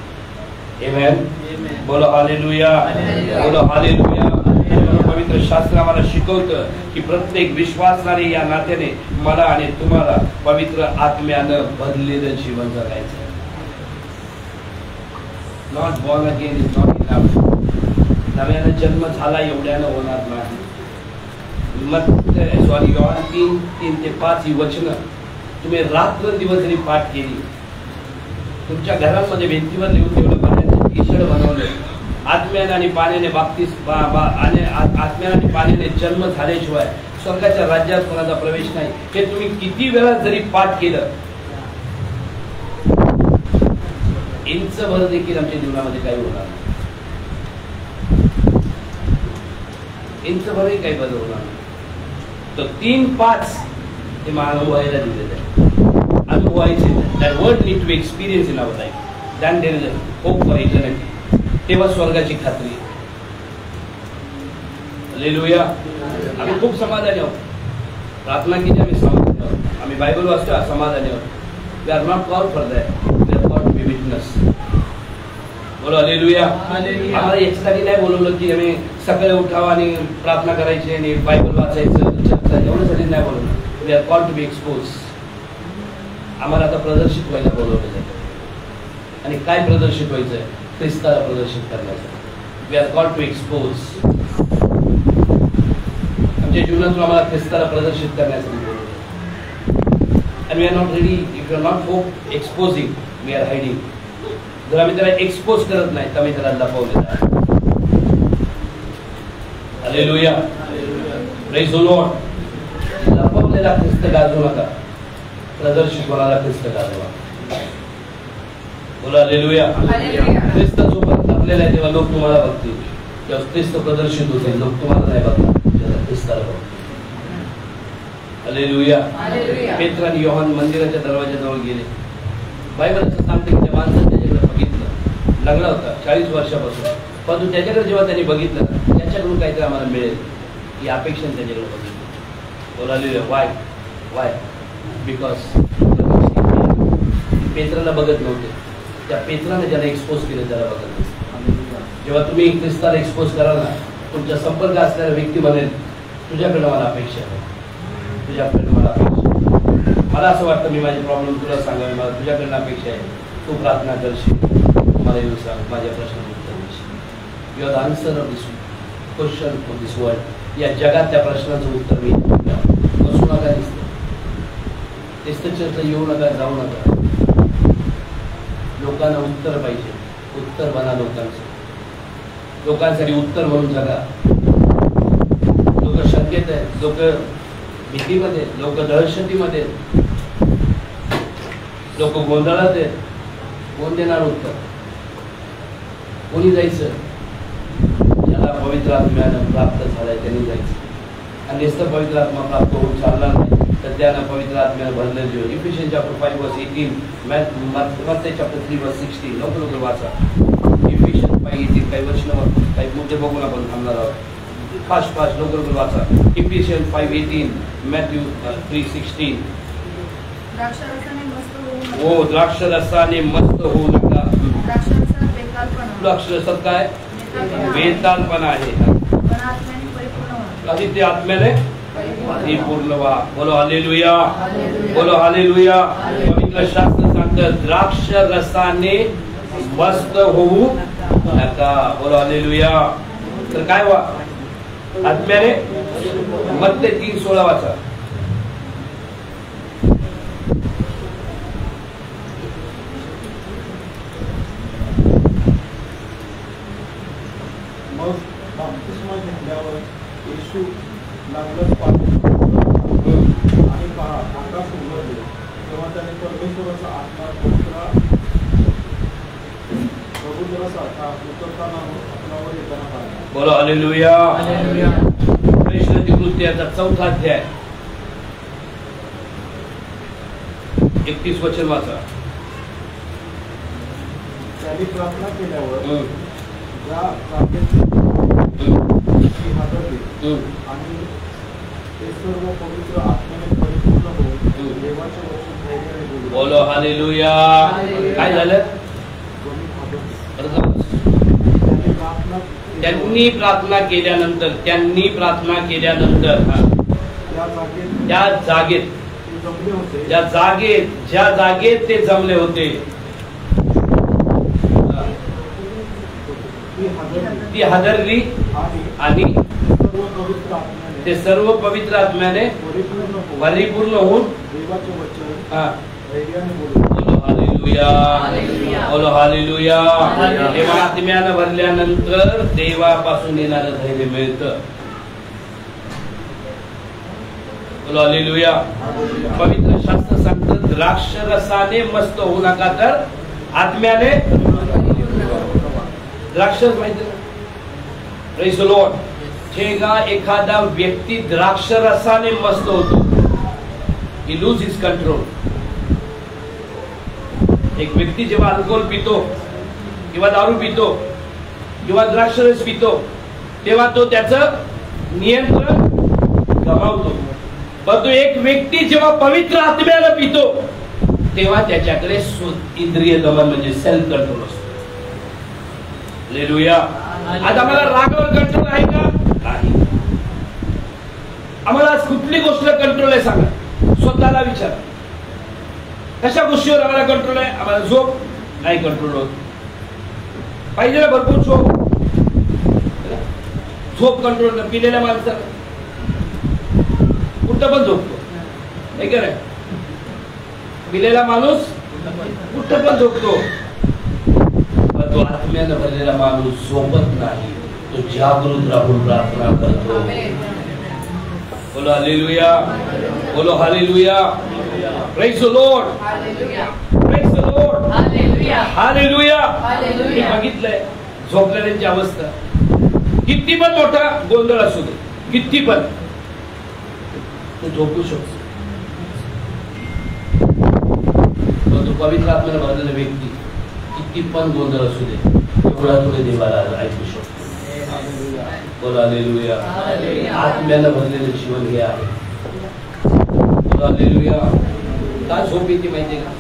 आमेन. बोलो हालेलुया. बोलो हालेलुया. पवित्र शास्त्र आम्हाला शिकवतं की प्रत्येक विश्वासणारे या नात्याने मला आणि तुम्हाला पवित्र आत्म्यानं भरलेलं जीवन जगायचं. Not born again is not enough. नव्यानं जन्म झाला एवढ्यानं होणार नाही. योहान 3:3-5 ही वचनं तुम्ही रात्र दिवस जरी पाठ केली, तुमच्या घरांमध्ये भिंतीवर लिहून ठेवलं, पाण्याचं टी-शर्ट बनवलं, आत्म्याने आणि पाण्याने आत्म्याने आणि पाण्याने जन्म झाल्याशिवाय स्वर्गाच्या राज्यात कोणाचा प्रवेश नाही. हे तुम्ही किती वेळा जरी पाठ केलं, इंचभर देखील आमच्या जीवनामध्ये काही होणार नाही. इंचभरही काही बदल होणार नाही. तर 3-5 हे अनुभवायला दिलेलं आहे. अनुभवायचे that word need to experience in our life. Than there is a hope for eternity. तेव्हा स्वर्गाची खात्री. हालेलुया. आम्ही खूप समाधानी आहोत. प्रार्थना केली आम्ही समाधानी आहोत. आम्ही बायबल वाचतो समाधानी आहोत. We are not called for that. We are called to be witness. बोलो हालेलुया. आम्हाला याच्यासाठी नाही बोलवलं की आम्ही सकाळी उठावं आणि प्रार्थना करायची आणि बायबल वाचायचं चर्चा एवढ्यासाठी नाही बोलवलं. We are called to be expose. आम्हाला आता प्रदर्शित व्हायला बोलवलेलं आहे. आणि काय प्रदर्शित व्हायचंय? ख्रिस्ताला प्रदर्शित करण्याचं. We are called to expose. आमच्या जीवनातून आम्हाला ख्रिस्ताला प्रदर्शित करण्यासाठी बोलवलं. आणि we are not ready. If you are not for exposing we are hiding. जर आम्ही त्याला एक्सपोज करत नाही तर आम्ही त्याला लपवलेला आहे. हालेलुया. Praise the lord. लपवलेला ख्रिस्त गाजवू नका. प्रदर्शित होणारा ख्रिस्त गाजवा. बोला हालेलुया. ख्रिस्त जोपर्यंत आपल्याला आहे तेव्हा लोक तुम्हाला बघतील. तेव्हा ख्रिस्त प्रदर्शित होतील. लोक तुम्हाला नाही बघणार. ख्रिस्ताला बघतील. हालेलुया. पेत्र आणि योहान मंदिराच्या दरवाजाजवळ गेले. बायबल असं सांगते की त्या माणसाने त्याच्याकडे बघितलं. लग्न होता 40 वर्षापासून. परंतु त्याच्याकडे जेव्हा त्यांनी बघितलं ना त्याच्याकडून काहीतरी आम्हाला मिळेल ही अपेक्षा त्याच्याकडे बघितली. बोलायला वाय बिकॉज पेत्राला बघत नव्हते. त्या पेत्राने ज्याला एक्सपोज केलं त्याला बघत नव्हते. जेव्हा तुम्ही ख्रिस्ताला एक्सपोज कराल ना तुमच्या संपर्क असणाऱ्या व्यक्ती म्हणेल तुझ्याकडे मला अपेक्षा आहे. तुझ्याकडे मला अपेक्षा. मला असं वाटतं मी माझे प्रॉब्लेम तुला सांगावे. मला तुझ्याकडनं अपेक्षा आहे. तू प्रार्थना करशील. मला येऊन सांग. माझ्या प्रश्नाचं उत्तर देशील. You are the answer of this question for this world. या जगात त्या प्रश्नाचं उत्तर मी बसू नका. दिसतं येऊ नका. जाऊ नका. लोकांना उत्तर पाहिजे. उत्तर बना लोकांचं. लोकांसाठी उत्तर म्हणून जगा. लोक शंकेत आहेत. लोक भीतीमध्ये. लोक दहशतीमध्ये. लोक गोंधळात आहेत. कोण देणार उत्तर? कोणी जायचं? ज्याला पवित्र आत्म्यानं प्राप्त झालाय त्यांनी जायचं. आणि नुसतं पवित्र आत्मा प्राप्त होऊन चालणार नाही तर त्यानं पवित्र आत्म्यानं भरलेलं जीवन. इफिशियन्स चॅप्टर 5:18, मत्ती चॅप्टर 3:16. लवकर वाचा. इफिशियन्स 5:18. काही वचन काही मुद्दे बघून आपण थांबणार आहोत. फास्ट लवकर वाचा. इफिशियन्स 5:18, मॅथ्यू 3:16. हो द्राक्ष रसाने मस्त होऊ नका. द्राक्ष रसात काय? बेतालपणा आहे. कधी ते आत्म्याने परिपूर्ण व्हा. बोलो हालेलुया. बोलो हालेलुया. पवित्र शास्त्र सांगतं द्राक्ष रसाने मस्त होऊ नका. बोलो हालेलुया. तर काय व्हा? आत्म्याने. मत्ती 3:16 वाचा. येशू लागलंच पाहून आणि पहा आकाश उघडले तेव्हा त्याने परमेश्वराचा आत्मा उतरताना आपल्यावर येताना पाहिला. बोलो हालेलुया. प्रेषणाची कृत्याचा 4था अध्याय 31 वचन वाचा. त्यांनी प्रार्थना केल्यावर ज्या जागेत आणि ते सर्व पवित्र आत्म्याने परिपूर्ण होऊन देवाच्या वचन धैर्याने बोलले. बोलो हालेलुया. काय झालं? त्यांनी प्रार्थना केल्यानंतर ज्या जागेत ते जमले होते ती हादरली आणि ते सर्व पवित्र आत्म्याने परिपूर्ण होऊन बोलो हालेलुया. देवा आत्म्यानं भरल्यानंतर देवापासून येणारं धैर्य मिळतं. बोलो हालेलुया. पवित्र शास्त्र सांगतं द्राक्ष रसाने मस्त होऊ नका तर आत्म्याने द्राक्षरस माहिती ना, प्रेज द लॉर्ड. जेव्हा एखादा व्यक्ती द्राक्षरसाने मस्त होतो, he lose his control. एक व्यक्ती जेव्हा अल्कोहोल पितो किंवा दारू पितो किंवा द्राक्षरस पितो तेव्हा तो त्याचं नियंत्रण गमावतो. परंतु एक व्यक्ती जेव्हा पवित्र आत्म्याला पितो तेव्हा त्याच्याकडे इंद्रिय दमन म्हणजे सेल्फ कंट्रोल असतो. हालेलुया. आता आम्हाला रागावर कंट्रोल आहे का? नाही. आम्हाला आज कुठली गोष्ट कंट्रोल आहे सांगा, स्वतःला विचारा. कशा गोष्टीवर आम्हाला कंट्रोल आहे? आम्हाला झोप नाही कंट्रोल होत. पाहिजे ना भरपूर झोप कंट्रोल न पिलेल्या माणसाला कुठं पण झोपतो, नाही का रे? पिलेला माणूस कुठं पण झोपतो, पण तो आत्म्यानं भरलेला माणूस झोपत नाही, तो जागृत राहून प्रार्थना करतो. बोलो हालेलुया, बोलो hallelujah. Praise the lord, praise the lord, hallelujah. मी बघितलंय झोपलेल्यांची अवस्था, किती पण मोठा गोंधळ असू दे, किती पण तो झोपू शकतो. तो पवित्र आत्म्याने भरलेला व्यक्ती किती पण गोंधळ असू दे तेवढा थोडे देवाला ऐकू शकतो. बोला हालेलुया. आत्म्यानं भरलेलं जीवन हे आहे. बोला हालेलुया. का झोप येते माहितीये का?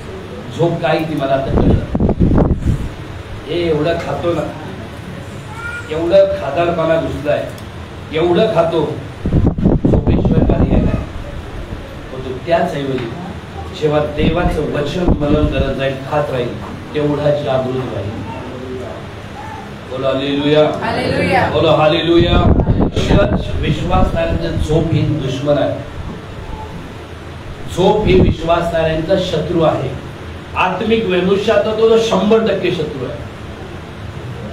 झोप काय ती मला आता कळलं. हे एवढं खातो ना, एवढं खादाडपणा घुसलाय, एवढं खातो, झोपेशिवाय पर्याय नाही. परंतु त्याच ऐवजी जेव्हा देवाचं वचन मनन करत जाईल, खात राहील, तेवढा जागृत राहील. बोलो हालेलुया, बोलो हालेलुया. विश्वासणाऱ्यांचा झोप ही दुश्मन आहे. झोप ही विश्वासणाऱ्यांचा शत्रू आहे. आत्मिक मनुष्याचा तो 100% शत्रू आहे.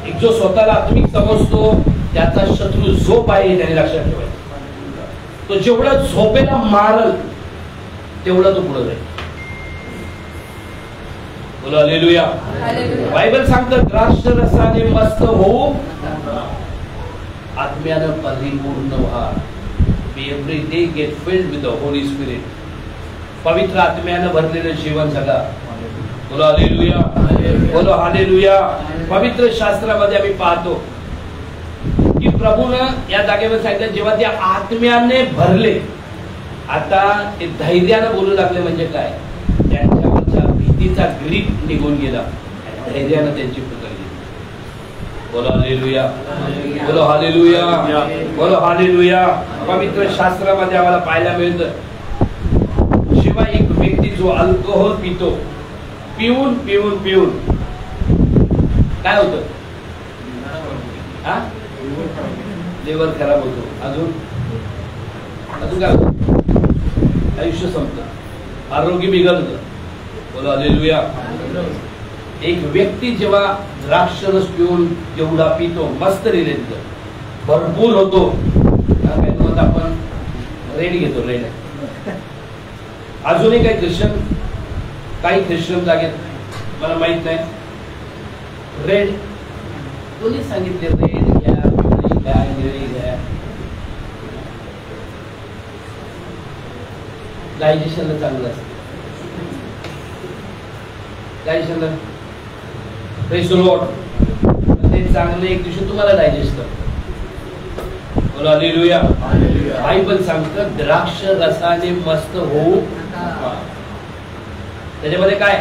एक जो स्वतःला आत्मिक समजतो त्याचा शत्रू झोप आहे हे त्याने लक्षात ठेवायचं. तो जेवढा झोपेला मारल तेवढा तो पुढे जाईल. बोला हालेलुया. बायबल सांगतं द्राक्ष रसाने मस्त होऊ, आत्म्यानं परिपूर्ण व्हा. Every day get filled with the holy spirit. पवित्र आत्म्यानं भरलेलं जीवन जगा. बोला हालेलुया, बोलो हालेलुया. पवित्र शास्त्रामध्ये आम्ही पाहतो की प्रभूनं या जागेवर सांगितलं जेव्हा त्या आत्म्याने भरले, आता ते धैर्यानं बोलू लागले. म्हणजे काय? त्यांच्यावरच्या भीतीचा ग्रीप निघून गेला, धैर्यानं त्यांची पकडली. बोलो हालेलुया, बोलो हालेलुया, बोलो हालेलुया. पवित्र शास्त्रामध्ये आम्हाला पाहायला मिळतं जेव्हा एक व्यक्ती जो अल्कोहोल पितो, पिऊन पिऊन पिऊन काय होतं? लिव्हर खराब होतो. अजून अजून काय होतं? आयुष्य संपतं, आरोग्य बिघडतं. बोलो हालेलुया. एक व्यक्ती जेव्हा द्राक्षरस पिऊन जेवढा पितो, मस्त रिलेट भरपूर होतो, आपण रेड घेतो. रेड अजूनही काही ख्रिश्चन जागेत मला माहित नाही, रेड कोणी सांगितले रेड घ्या, पिवळी घ्या, निळी घ्या. डायजेशनला चांगलं असतं. डायजेशनला प्रेज द लॉर्ड. ते चांगलं एक दिवशी तुम्हाला डायजेस्ट करतं. बोला हालेलुया. बायबल सांगतं द्राक्ष रसाने मस्त होऊ. त्याच्यामध्ये काय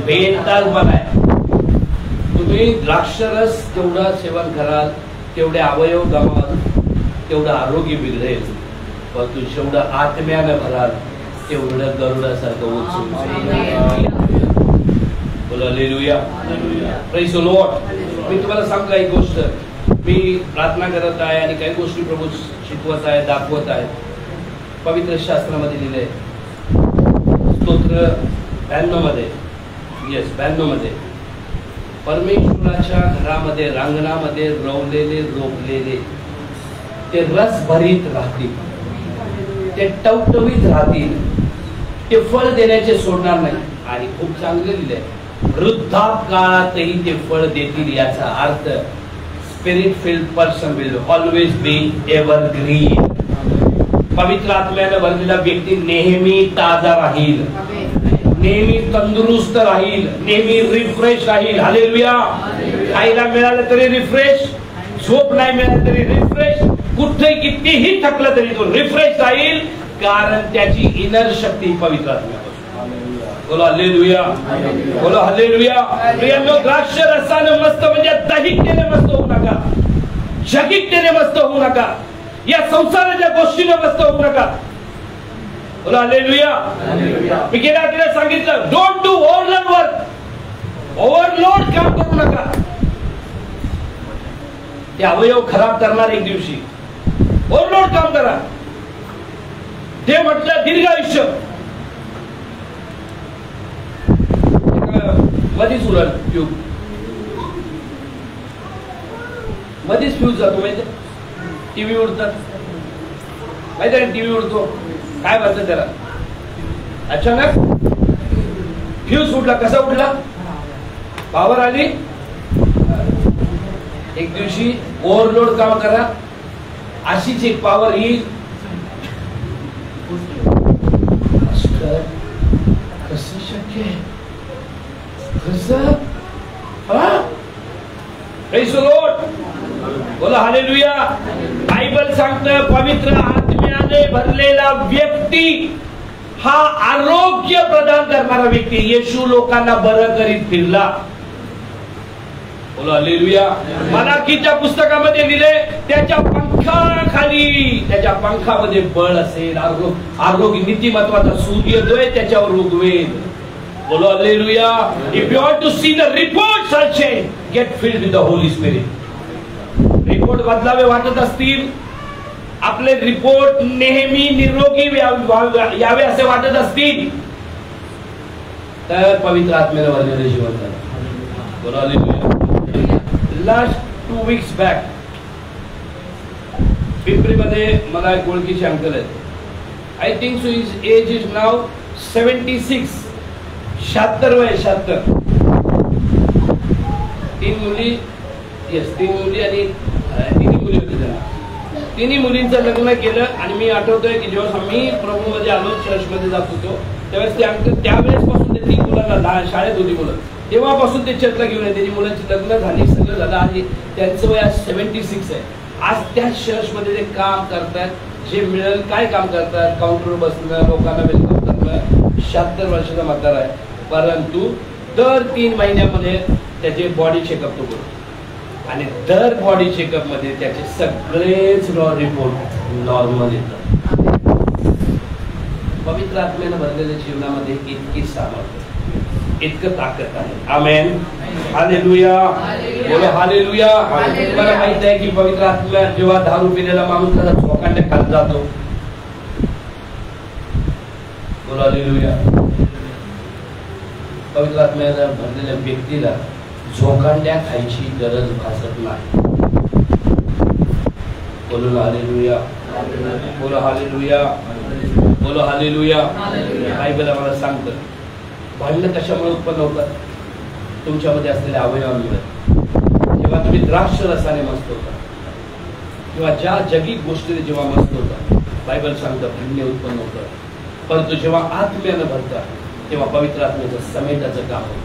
बेतालपणा आहे. तुम्ही द्राक्षरस जेवढा सेवन कराल तेवढे अवयव गमाल, तेवढं आरोग्य बिघडेल. परंतु जेवढं आत्म्यानं भराल तेवढं गरुडासारखं उचलून. बोला हालेलुया, प्रेज द लॉर्ड. मी तुम्हाला सांगतो एक गोष्ट, मी प्रार्थना करत आहे आणि काही गोष्टी प्रभू शिकवत आहे, दाखवत आहे. पवित्र शास्त्रामध्ये लिहिलंय स्तोत्र 92 मध्ये, 92 मध्ये, परमेश्वराच्या घरामध्ये रांगणामध्ये रवलेले रोपलेले ते रस भरीत राहतील, ते टवटवीत राहतील, ते फळ देण्याचे सोडणार नाही. आणि खूप चांगलं लिहिलंय वृद्धापकाळातही ते फळ देतील. याचा अर्थ spirit field person will always be evergreen. पवित्र आत्म्याने भरलेला व्यक्ती नेहमी ताजा राहील, नेहमी तंदुरुस्त राहील, नेहमी रिफ्रेश राहील. हालेलुया. खायला मिळालं तरी रिफ्रेश, झोप नाही मिळालं तरी रिफ्रेश, कुठे कितीही थकलं तरी तो रिफ्रेश राहील, कारण त्याची इनर शक्ती पवित्र आत्म्यापासून. बोला हालेलुया, बोला हालेलुया. प्रियांनो, द्राक्ष रसाने मस्त म्हणजे दैहिकतेने मस्त होऊ नका, जगिकतेने मस्त होऊ नका, या संसाराच्या गोष्टीने मस्त होऊ नका. बोला हालेलुया. मी गेल्या आठवड्यात सांगितलं, don't do overload work. Overload काम करू नका, ते अवयव खराब करणार एक दिवशी. ओव्हरलोड काम करा. ते म्हटलं दीर्घ आयुष्य. मधीच उरल ट्यूब, मधीच फ्यूज जातो माहिती. टीव्ही उडतात माहिती आहे, टीव्ही उडतो, काय म्हणतात त्याला, अचानक फ्यूज उडला. कसा उडला? पॉवर आली. एक दिवशी ओव्हरलोड काम करा, अशीच एक पॉवर येईल. कसं शक्य आहे? कसं? बोला हालेलुया. बायबल सांगतं, पवित्र आत्म्याने भरलेला व्यक्ती हा आरोग्य प्रदान करणारा व्यक्ती. येशू लोकांना बरं करीत फिरला. बोला हालेलुया. मलाकीच्या पुस्तकामध्ये लिहिले, त्याच्या पंखाखाली, त्याच्या पंखामध्ये बळ असेल, आरोग्य, नीतिमत्वाचा सूर्योदय त्याच्यावर उगवेल. बोलो hallelujah. If you want to see the reports are change, get filled with the holy spirit. Report बदलावे वाटत असतील, आपले रिपोर्ट नेहमी निरोगी यावे असे वाटत असतील, तर पवित्र आत्म्याने भरलेले जीवन करा. बोलो हालेलुया. लास्ट 2 weeks बॅक पिंपरीमध्ये मला एक ओळखीचे अंकल आहेत. I think so his age is नाव 76. 76 वय. 76. 3 मुली, येस 3 मुली आणि 3 मुली होते त्यांना. 3 मुलींचं लग्न केलं. आणि मी आठवतोय की जेव्हा आम्ही प्रभूमध्ये आलो, चर्चमध्ये जात होतो, त्यावेळेस ते अंकल, त्यावेळेस पासून ते 3 मुलांना शाळेत होती मुलं, तेव्हापासून ते चर्चला घेऊन येते. त्याची मुलांची लग्न झाली, सगळं झालं आणि त्यांचं वय आज 76 आहे. आज त्या चर्चमध्ये ते काम करतात. जे मिळेल काय काम करतात, काउंटरवर बसणं, लोकांना वेलकम करणं. 76 वर्षाचा म्हातारा आहे, परंतु दर 3 महिन्यामध्ये त्याचे बॉडी चेकअप तो करतो. आणि दर बॉडी चेकअप मध्ये त्याचे सगळेच रिपोर्ट नॉर्मल येतात. पवित्र आत्म्यानं भरलेल्या जीवनामध्ये इतकी सामर्थ्य, इतकं ताकद आहे. आमेन. हालेलुया. बोलो हालेलुया. तुम्हाला माहित आहे की पवित्र आत्मा जेव्हा दारू पिलेला माणूस त्याला झोकांड्या खात जातो. बोलो हालेलुया. पवित्र आत्म्याला भरलेल्या व्यक्तीला झोकांड्या खायची गरज भासत नाही. बोलो हालेलुया. बोलो हालेलुया. बोलो हालेलुया. बायबल आम्हाला सांगतं, भांडणं कशामुळे उत्पन्न होतात? तुमच्यामध्ये असलेल्या अवयवांमुळे. जेव्हा तुम्ही द्राक्ष रसाने मस्त होता, किंवा ज्या जगिक गोष्टीने जेव्हा मस्त होता, बायबल सांगतं भांडणे उत्पन्न होतात. परंतु जेव्हा आत्म्यानं भरतात, तेव्हा पवित्र आत्म्याचं समेटाचं काम होतं,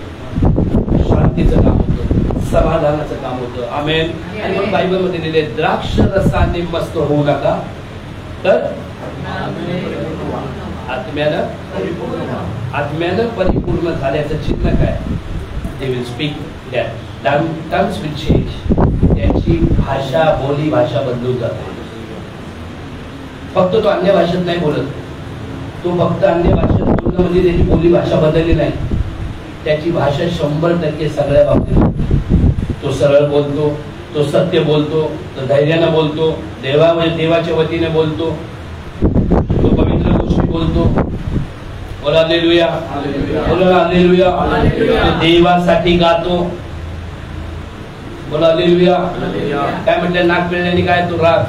शांतीचं काम होतं, समाधानाचं काम होतं. आमेन. आणि मग बायबलमध्ये दिले, द्राक्ष रसाने मस्त होऊ नका, तर आत्म्यानं परिपूर्ण झाल्याचं चिन्ह काय? They will speak that tongues will change. त्याची भाषा, बोली भाषा बदलून जाते. फक्त तो अन्य भाषेत नाही बोलत, तो फक्त अन्य भाषेत बोलणं म्हणजे त्याची बोली भाषा बदलली नाही. त्याची भाषा 100% सगळ्या बाबतीत. तो सरळ बोलतो, तो सत्य बोलतो, तो धैर्यानं बोलतो, देवाच्या वतीने बोलतो, तो पवित्र गोष्टी बोलतो. बोला हालेलुया. बोला हालेलुया. तो देवासाठी गातो. बोला हालेलुया. काय म्हटलं, नाक पिळल्याने काय तो राग,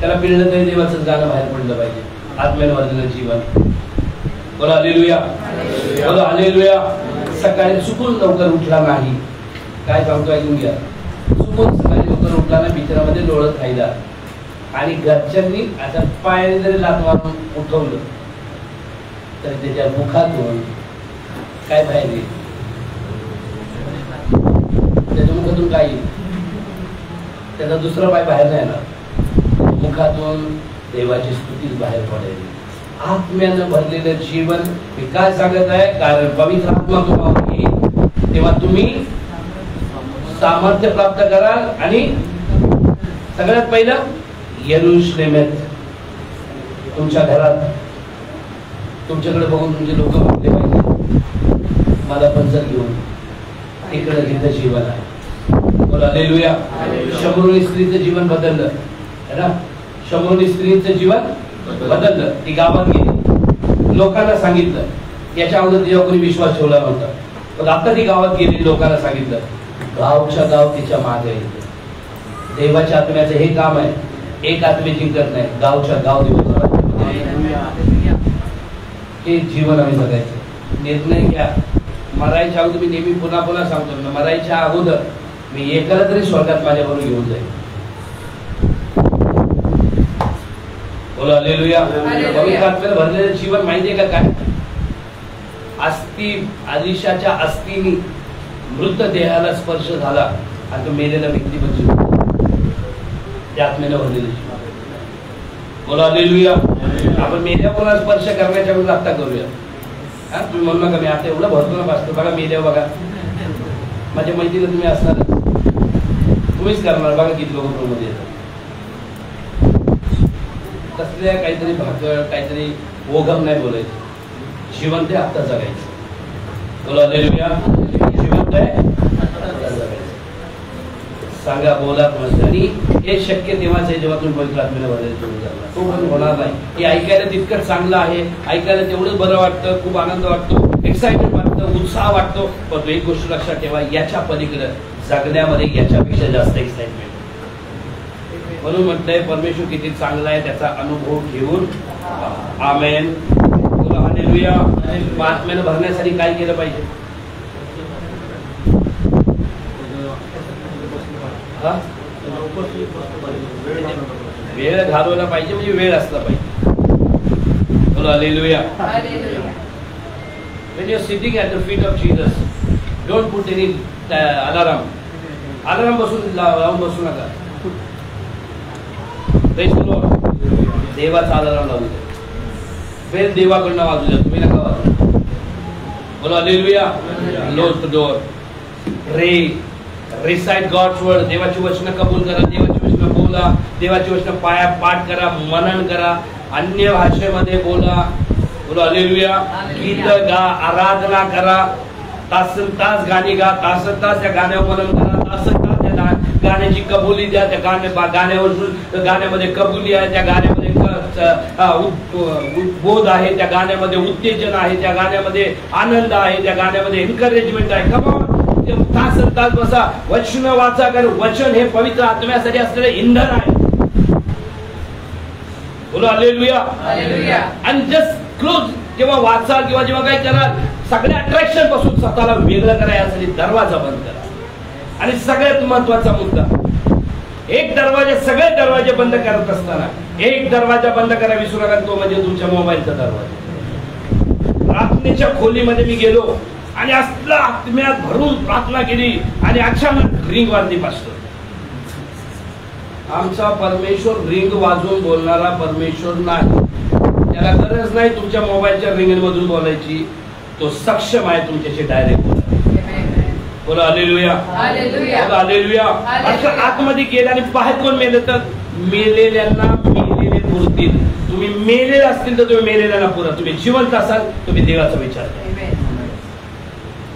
त्याला पिळलं तरी देवाचं गाणं बाहेर पडलं पाहिजे. आत्म्यानं भरलेलं जीवन. बोला हालेलुया, बोला हालेलुया. सकाळी चुकून लवकर उठला नाही, काय सांगतो ऐकून घ्या. चुकून सकाळी लवकर उठला नाही, बिचारामध्ये लोळत खायला आणि घरच्यांनी आता पायाने जरी लाथ मारून उठवलं तर त्याच्या मुखातून काय बाहेर येईल, त्याच्या मुखातून काय येईल, त्याचा दुसरा पाय बाहेर नाही येणार, मुखातून देवाची स्तुतीच बाहेर पडेल. आत्म्यानं भरलेलं जीवन हे काय सांगत आहे, कारण पवित्र आत्मा तुम्हाला येईल तेव्हा तुम्ही सामर्थ्य प्राप्त कराल. आणि सगळ्यात पहिलं यरूशलेमेत तुमच्या घरात तुमच्याकडे बघून तुमचे लोक म्हटले पाहिजे मला पण जर घेऊन इकडे घेतलं जीवन आहे. बोला हालेलुया. शमरोनी स्त्रीचं जीवन बदललं है ना, शमरोनी स्त्रीचं जीवन बदललं. ती गावात गेली, लोकांना सांगितलं. याच्या अगोदर तिच्यावर कोणी विश्वास ठेवला नव्हता, पण आता ती गावात गेली, लोकांना सांगितलं. गावच्या गाव तिच्या मागे येते. देवाच्या आत्म्याचं हे काम आहे, एक आत्मे जिंकत नाही, गावच्या गाव दिवस हे जीवन आम्ही जगायचं. निर्णय घ्या. मरायच्या अगोदर मी नेहमी पुन्हा पुन्हा सांगतो ना, मरायच्या अगोदर मी एकाला तरी स्वर्गात माझ्याबरोबर घेऊन जाईल. बोला हालेलुया. पवित्र आत्म्याने भरलेलं जीवन माहितीये का काय, अस्थि आदिशाच्या अस्थिनी मृत देहाला स्पर्श झाला आणि तो मेलेला व्यक्ती पण त्या आत्म्याने भरलेलं जीवन. बोला हालेलुया. आपण मेल्या कोणाला स्पर्श करण्याच्या वेळेला आता करूया. तुम्ही म्हणू नका मी आता एवढं भरतो ना बसतो, बघा मेल्या बघा माझ्या मैत्रीला तुम्ही असणार, तुम्हीच करणार. बघा किती लोक मध्ये येतात, कसल्या काहीतरी भाकड काहीतरी ओघम नाही बोलायचं, जिवंत आहे आत्ता जगायचं. बोला हालेलुया. जिवंत आहे आत्ता जगायचं. सांगा बोला कोणाचं. आणि हे शक्य तेव्हाच आहे जेव्हा तुम्ही पवित्र आत्म्याने भरलेलं जीवन जगणार. तो पण होणार नाही. हे ऐकायला तितकं चांगलं आहे, ऐकायला तेवढंच बरं वाटतं, खूप आनंद वाटतो, एक्साइटमेंट वाटतं, उत्साह वाटतो. पण एक गोष्ट लक्षात ठेवा, याच्या पलीकडे जगण्यामध्ये याच्यापेक्षा जास्त एक्साइटमेंट. म्हणून म्हटलंय परमेश्वर किती चांगला आहे त्याचा अनुभव घेऊन. आमेन. बोला हालेलुया. आत्म्याने भरण्यासाठी काय केलं पाहिजे, वेळ घालवला पाहिजे, म्हणजे वेळ असला पाहिजे. बोला hallelujah. When you're sitting at the feet of Jesus, don't put any alarm. Alarm बसून लावून बसू नका. देवाचा अलार्म लावू द्या, बेल देवाकडनं वाजू द्या, तुम्ही नका वाजू. बोला hallelujah. Close the door. Pray. Recite God's word. देवाची वचनं कबूल करा, देवाची वचनं बोला, देवाची वचनं पाठ करा, मनन करा, अन्य भाषेमध्ये बोला. बोला हालेलुया. गीत गा, आराधना करा, तासन तास गाणी गा, तासन तास त्या गाण्यावर मनन करा, तासन तास त्या गाण्याची कबुली द्या. त्या गाण्यावर गाण्यामध्ये कबुली आहे, त्या गाण्यामध्ये बोध आहे, त्या गाण्यामध्ये उत्तेजन आहे, त्या गाण्यामध्ये आनंद आहे, त्या गाण्यामध्ये एन्करेजमेंट आहे. कमॉन, तासन तास बसा, वचन वाचा. कारण वचन हे पवित्र आत्म्यासाठी असलेले इंधन आहे. बोला हालेलुया. आणि जस्ट क्लोज जेव्हा वाचाल किंवा जेव्हा काय कराल, सगळ्या अट्रॅक्शन पासून स्वतःला वेगळं करा, यासाठी दरवाजा बंद करा. आणि सगळ्यात महत्वाचा मुद्दा, एक दरवाजा, सगळे दरवाजे बंद करत असताना एक दरवाजा बंद करा विसरू नका, तो म्हणजे तुमच्या मोबाईलचा दरवाजा. प्रार्थनेच्या खोलीमध्ये मी गेलो आणि असला आत्म्यात भरून प्रार्थना केली आणि अचानक रिंग वाजली. पास्टर, आमचा परमेश्वर रिंग वाजवून बोलणारा परमेश्वर नाही. त्याला गरज नाही तुमच्या मोबाईलच्या रिंग मधून बोलायची, तो सक्षम आहे तुमच्याशी डायरेक्ट बोलायला. बोला हालेलुया. बोला हालेलुया. असं आतमध्ये गेलं आणि बाहेर कोण मेले तर मेलेल्यांना मेलेले पुरतील. तुम्ही मेलेले असतील तर तुम्ही मेलेल्यांना पुरा, तुम्ही जिवंत असाल तुम्ही देवाचा विचार करा.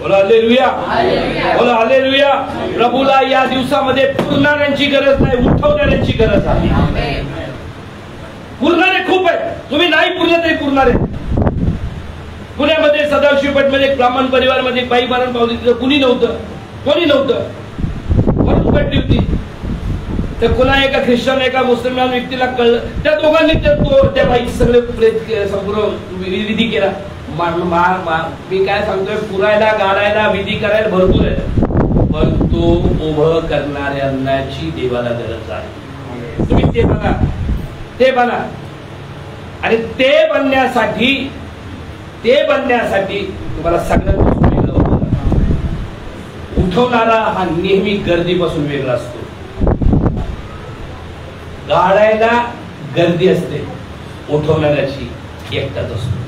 बोला हालेलुया. बोला हालेलुया. प्रभूला या दिवसामध्ये पुरणाऱ्यांची गरज नाही, उठवणाऱ्यांची गरज आहे. पुरणारे खूप आहे, तुम्ही नाही पुरले तरी पुरणारे. पुण्यामध्ये सदाशिव पेठमध्ये एक ब्राह्मण परिवारमध्ये बाई मरण पावली, तिथं कुणी नव्हतं, कोणी नव्हतं, म्हणून पडली होती. तर कुणा एका ख्रिश्चन एका मुसलमान व्यक्तीला कळलं, त्या दोघांनी त्या बाई सगळे संपूर्ण विधी केला. मी काय सांगतोय, पुरायला गाडायला विधी करायला भरपूर आहे, पण तो उभं करणाऱ्यांची देवाला गरज आहे. तुम्ही ते बघा, ते बघा. आणि ते बनण्यासाठी तुम्हाला सगळ्यात वेगळं उठवणारा हा नेहमी गर्दीपासून वेगळा असतो. गाडायला गर्दी असते, उठवणाऱ्याची एकटाच असतो.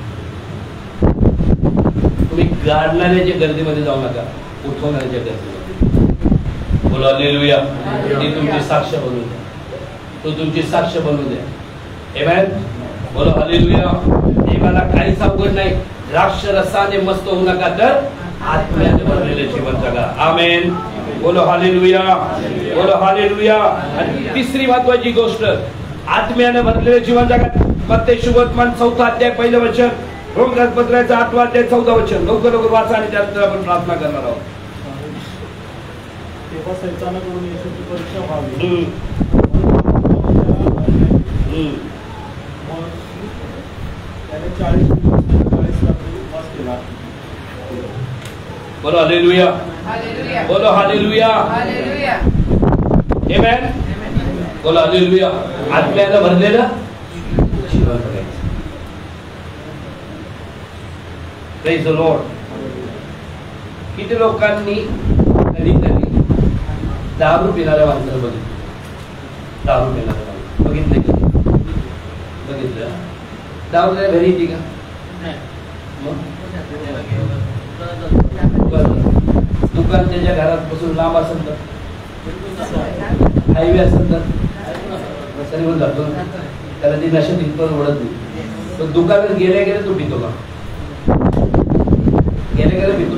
तुम्ही गाडणाऱ्याच्या गर्दीमध्ये जाऊ नका, उठवणाऱ्याच्या गर्दीमध्ये. बोला हालेलुया. ती तुमची साक्ष बनवू द्या, तो तुमची साक्ष बनवू द्या. आमेन. बोला हालेलुया. देवाला काहीच अवघड नाही. द्राक्ष रसाने मस्त होऊ नका, तर आत्म्याने भरलेले जीवन जगा. आमेन. बोलो हालेलुया. बोलो हालेलुया. आणि तिसरी महत्वाची गोष्ट, आत्म्याने भरलेले जीवन जगा. मत्ते शुभवर्तमान 4 अध्याय 1 वचन, रोमपत्राचा 8 अध्याय 14 वचन. लवकर वाचा आणि त्यानंतर आपण प्रार्थना करणार आहोत. तेव्हा सैतानाकडून येशूची परीक्षा व्हावी. त्याने 40 रात्री उपवास केला. बोलो हालेलुया. बोलो हालेलुया. आमेन. बोलो हालेलुया. आत्म्याने भरलेलं जीवन जगायचं. Praise the Lord. किती लोकांनी कधी दारू पिणाऱ्या माणसाला बघितलं? दारू पिणाऱ्या माणसाला बघितलं की बघितलं? दारू त्या घरी येते का? दुकान त्याच्या घरात बसून लांब असेल तर, हायवे असेल तर तरी पण जातो, त्याला ती नशा तिथपर्यंत ओढत नाही. पण दुकानात गेल्या तू पितो का? गेल्या पितो.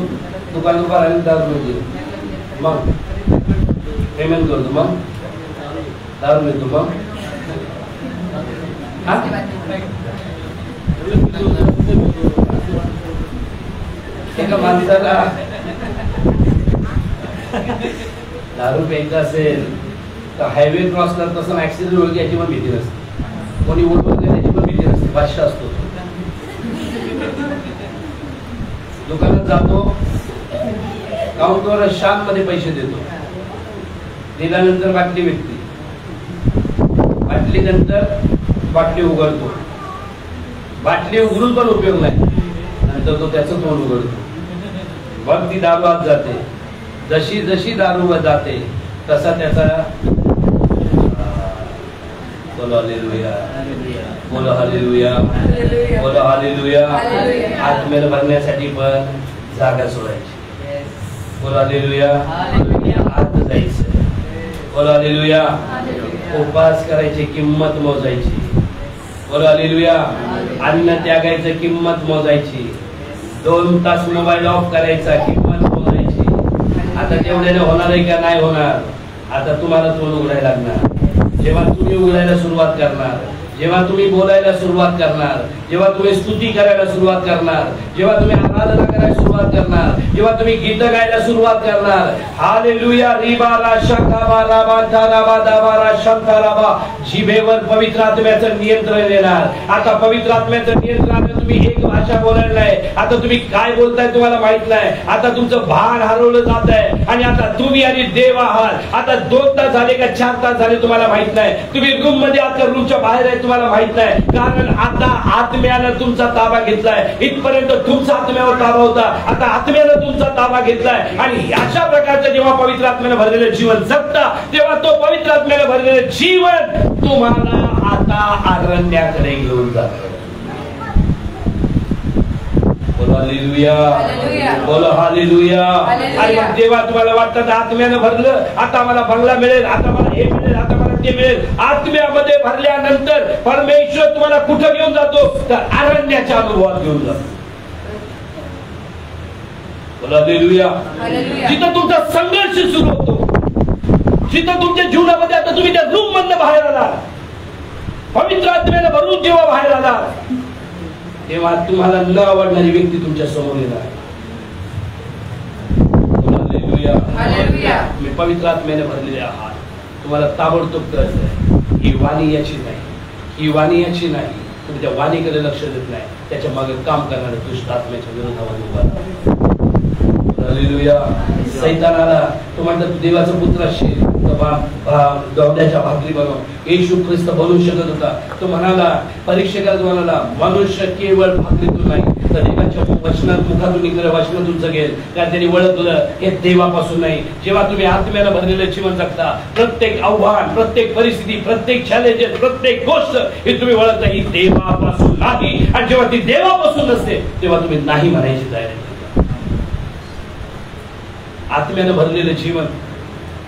दुकान उभा राहिली दारू मिळते, मग पेमेंट करतो, मग दारू मिळतो, मग एका माणसाला दारू प्यायचं असेल तर हायवे क्रॉस करत असताना ऍक्सिडेंट होईल याची पण भीती नसते, कोणी ओढून याची पण भीती नसते. बादशाह असतो. दुकानात जातो, काउंटरवर शांत मध्ये पैसे देतो, दिल्यानंतर बाटली विकते, बाटली नंतर बाटली उघडतो, बाटली उघडून पण उपयोग नाही, नंतर तो त्याचं तोंड उघडतो, मग ती दारू आत जाते. जशी जशी दारू जाते तसा त्याचा बोलो हालेलुया. बोलो हालेलुया. बोलो हालेलुया. आत्म्याला भरण्यासाठी पण जागा सोडायची. बोलो हालेलुया. आत जायचं. बोलो हालेलुया. उपवास करायची, किंमत मोजायची. बोलो हालेलुया. अन्न त्यागायचं, किंमत मोजायची. 2 तास मोबाईल ऑफ करायचा, किंमत मोजायची. आता तेवढ्याने होणार आहे का? नाही होणार. आता तुम्हाला तोंड उघडायला लागणार. जेव्हा तुम्ही उघडायला सुरुवात करणार, जेव्हा तुम्ही बोलायला सुरुवात करणार, जेव्हा तुम्ही स्तुती करायला सुरुवात करणार, जेव्हा तुम्ही आराधना करायला सुरुवात करणार, जेव्हा तुम्ही गीत गायला सुरुवात करणार, हालेलुया. रिबारा शकाबा राबा धाराबा दाबारा शंताराबा, जिभेवर पवित्र आत्म्याचं नियंत्रण येणार. आता पवित्र आत्म्याचं नियंत्रणाने तुम्ही एक भाषा बोलायला नाही. आता तुम्ही काय बोलताय तुम्हाला माहित नाही. आता तुमचं भान हरवलं जात आहे आणि आता तुम्ही आणि देव आहात. आता 2 तास झाले का 4 तास झाले तुम्हाला माहित नाही. तुम्ही रूम मध्ये आता रूमच्या बाहेर आहे तुम्हाला माहित नाही. कारण आता आत्म्यानं तुमचा ताबा घेतलाय. इथपर्यंत तुमचा आत्म्यावर ताबा होता, आता आत्म्यानं तुमचा ताबा घेतलाय. आणि अशा प्रकारचं जेव्हा पवित्र आत्म्यानं भरलेलं जीवन जगता, तेव्हा तो पवित्र आत्म्यानं भरलेलं जीवन तुम्हाला आता अरण्याकडे घेऊन जातं. बोलो हालेलुया. बोलो हालेलुया. आणि तेव्हा तुम्हाला वाटतं आत्म्यानं भरलं, आता मला बंगला मिळेल, आता मला हे मिळेल, आता मला ते मिळेल. आत्म्यामध्ये भरल्यानंतर परमेश्वर तुम्हाला कुठं घेऊन जातो? तर अरण्याच्या अनुभवात घेऊन जातो. बोलो हालेलुया. जिथं तुमचा संघर्ष सुरू होतो, जिथं तुमच्या जीवनामध्ये आता तुम्ही त्या रूम मधनं बाहेर आला, पवित्र आत्म्यानं भरून जेव्हा बाहेर आला, तेव्हा तुम्हाला न आवडणारी व्यक्ती तुमच्या समोर येणार. तुम्ही पवित्र आत्म्याने भरलेले आहात. तुम्हाला ताबडतोब कळत ही वाणी याची नाही, ही वाणी याची नाही. त्याच्या वाणीकडे लक्ष देत नाही, त्याच्या मागे काम करणाऱ्या दुष्ट आत्म्याच्या विरोधामध्ये उभा राहा. हालेलुया. सैतानाला तू म्हणतो तू देवाचा पुत्र असशील, गवड्याच्या भाकरी बनव. येशू ख्रिस्त बनवू शकत होता. तो म्हणाला, परीक्षकाला म्हणाला, मनुष्य केवळ भाकरीतून नाही तर देवाच्या वचनात मुखातून निघणाऱ्या वचनातून जगेल. कारण त्यांनी ओळखलं हे देवापासून नाही. जेव्हा तुम्ही आत्म्याला भरलेलं जीवन जगता, प्रत्येक आव्हान, प्रत्येक परिस्थिती, प्रत्येक चॅलेंजेस, प्रत्येक गोष्ट हे तुम्ही ओळखता ही देवापासून नाही. आणि जेव्हा ती देवापासून नसते तेव्हा तुम्ही नाही म्हणायची तयारी करता. आत्म्यानं भरलेलं जीवन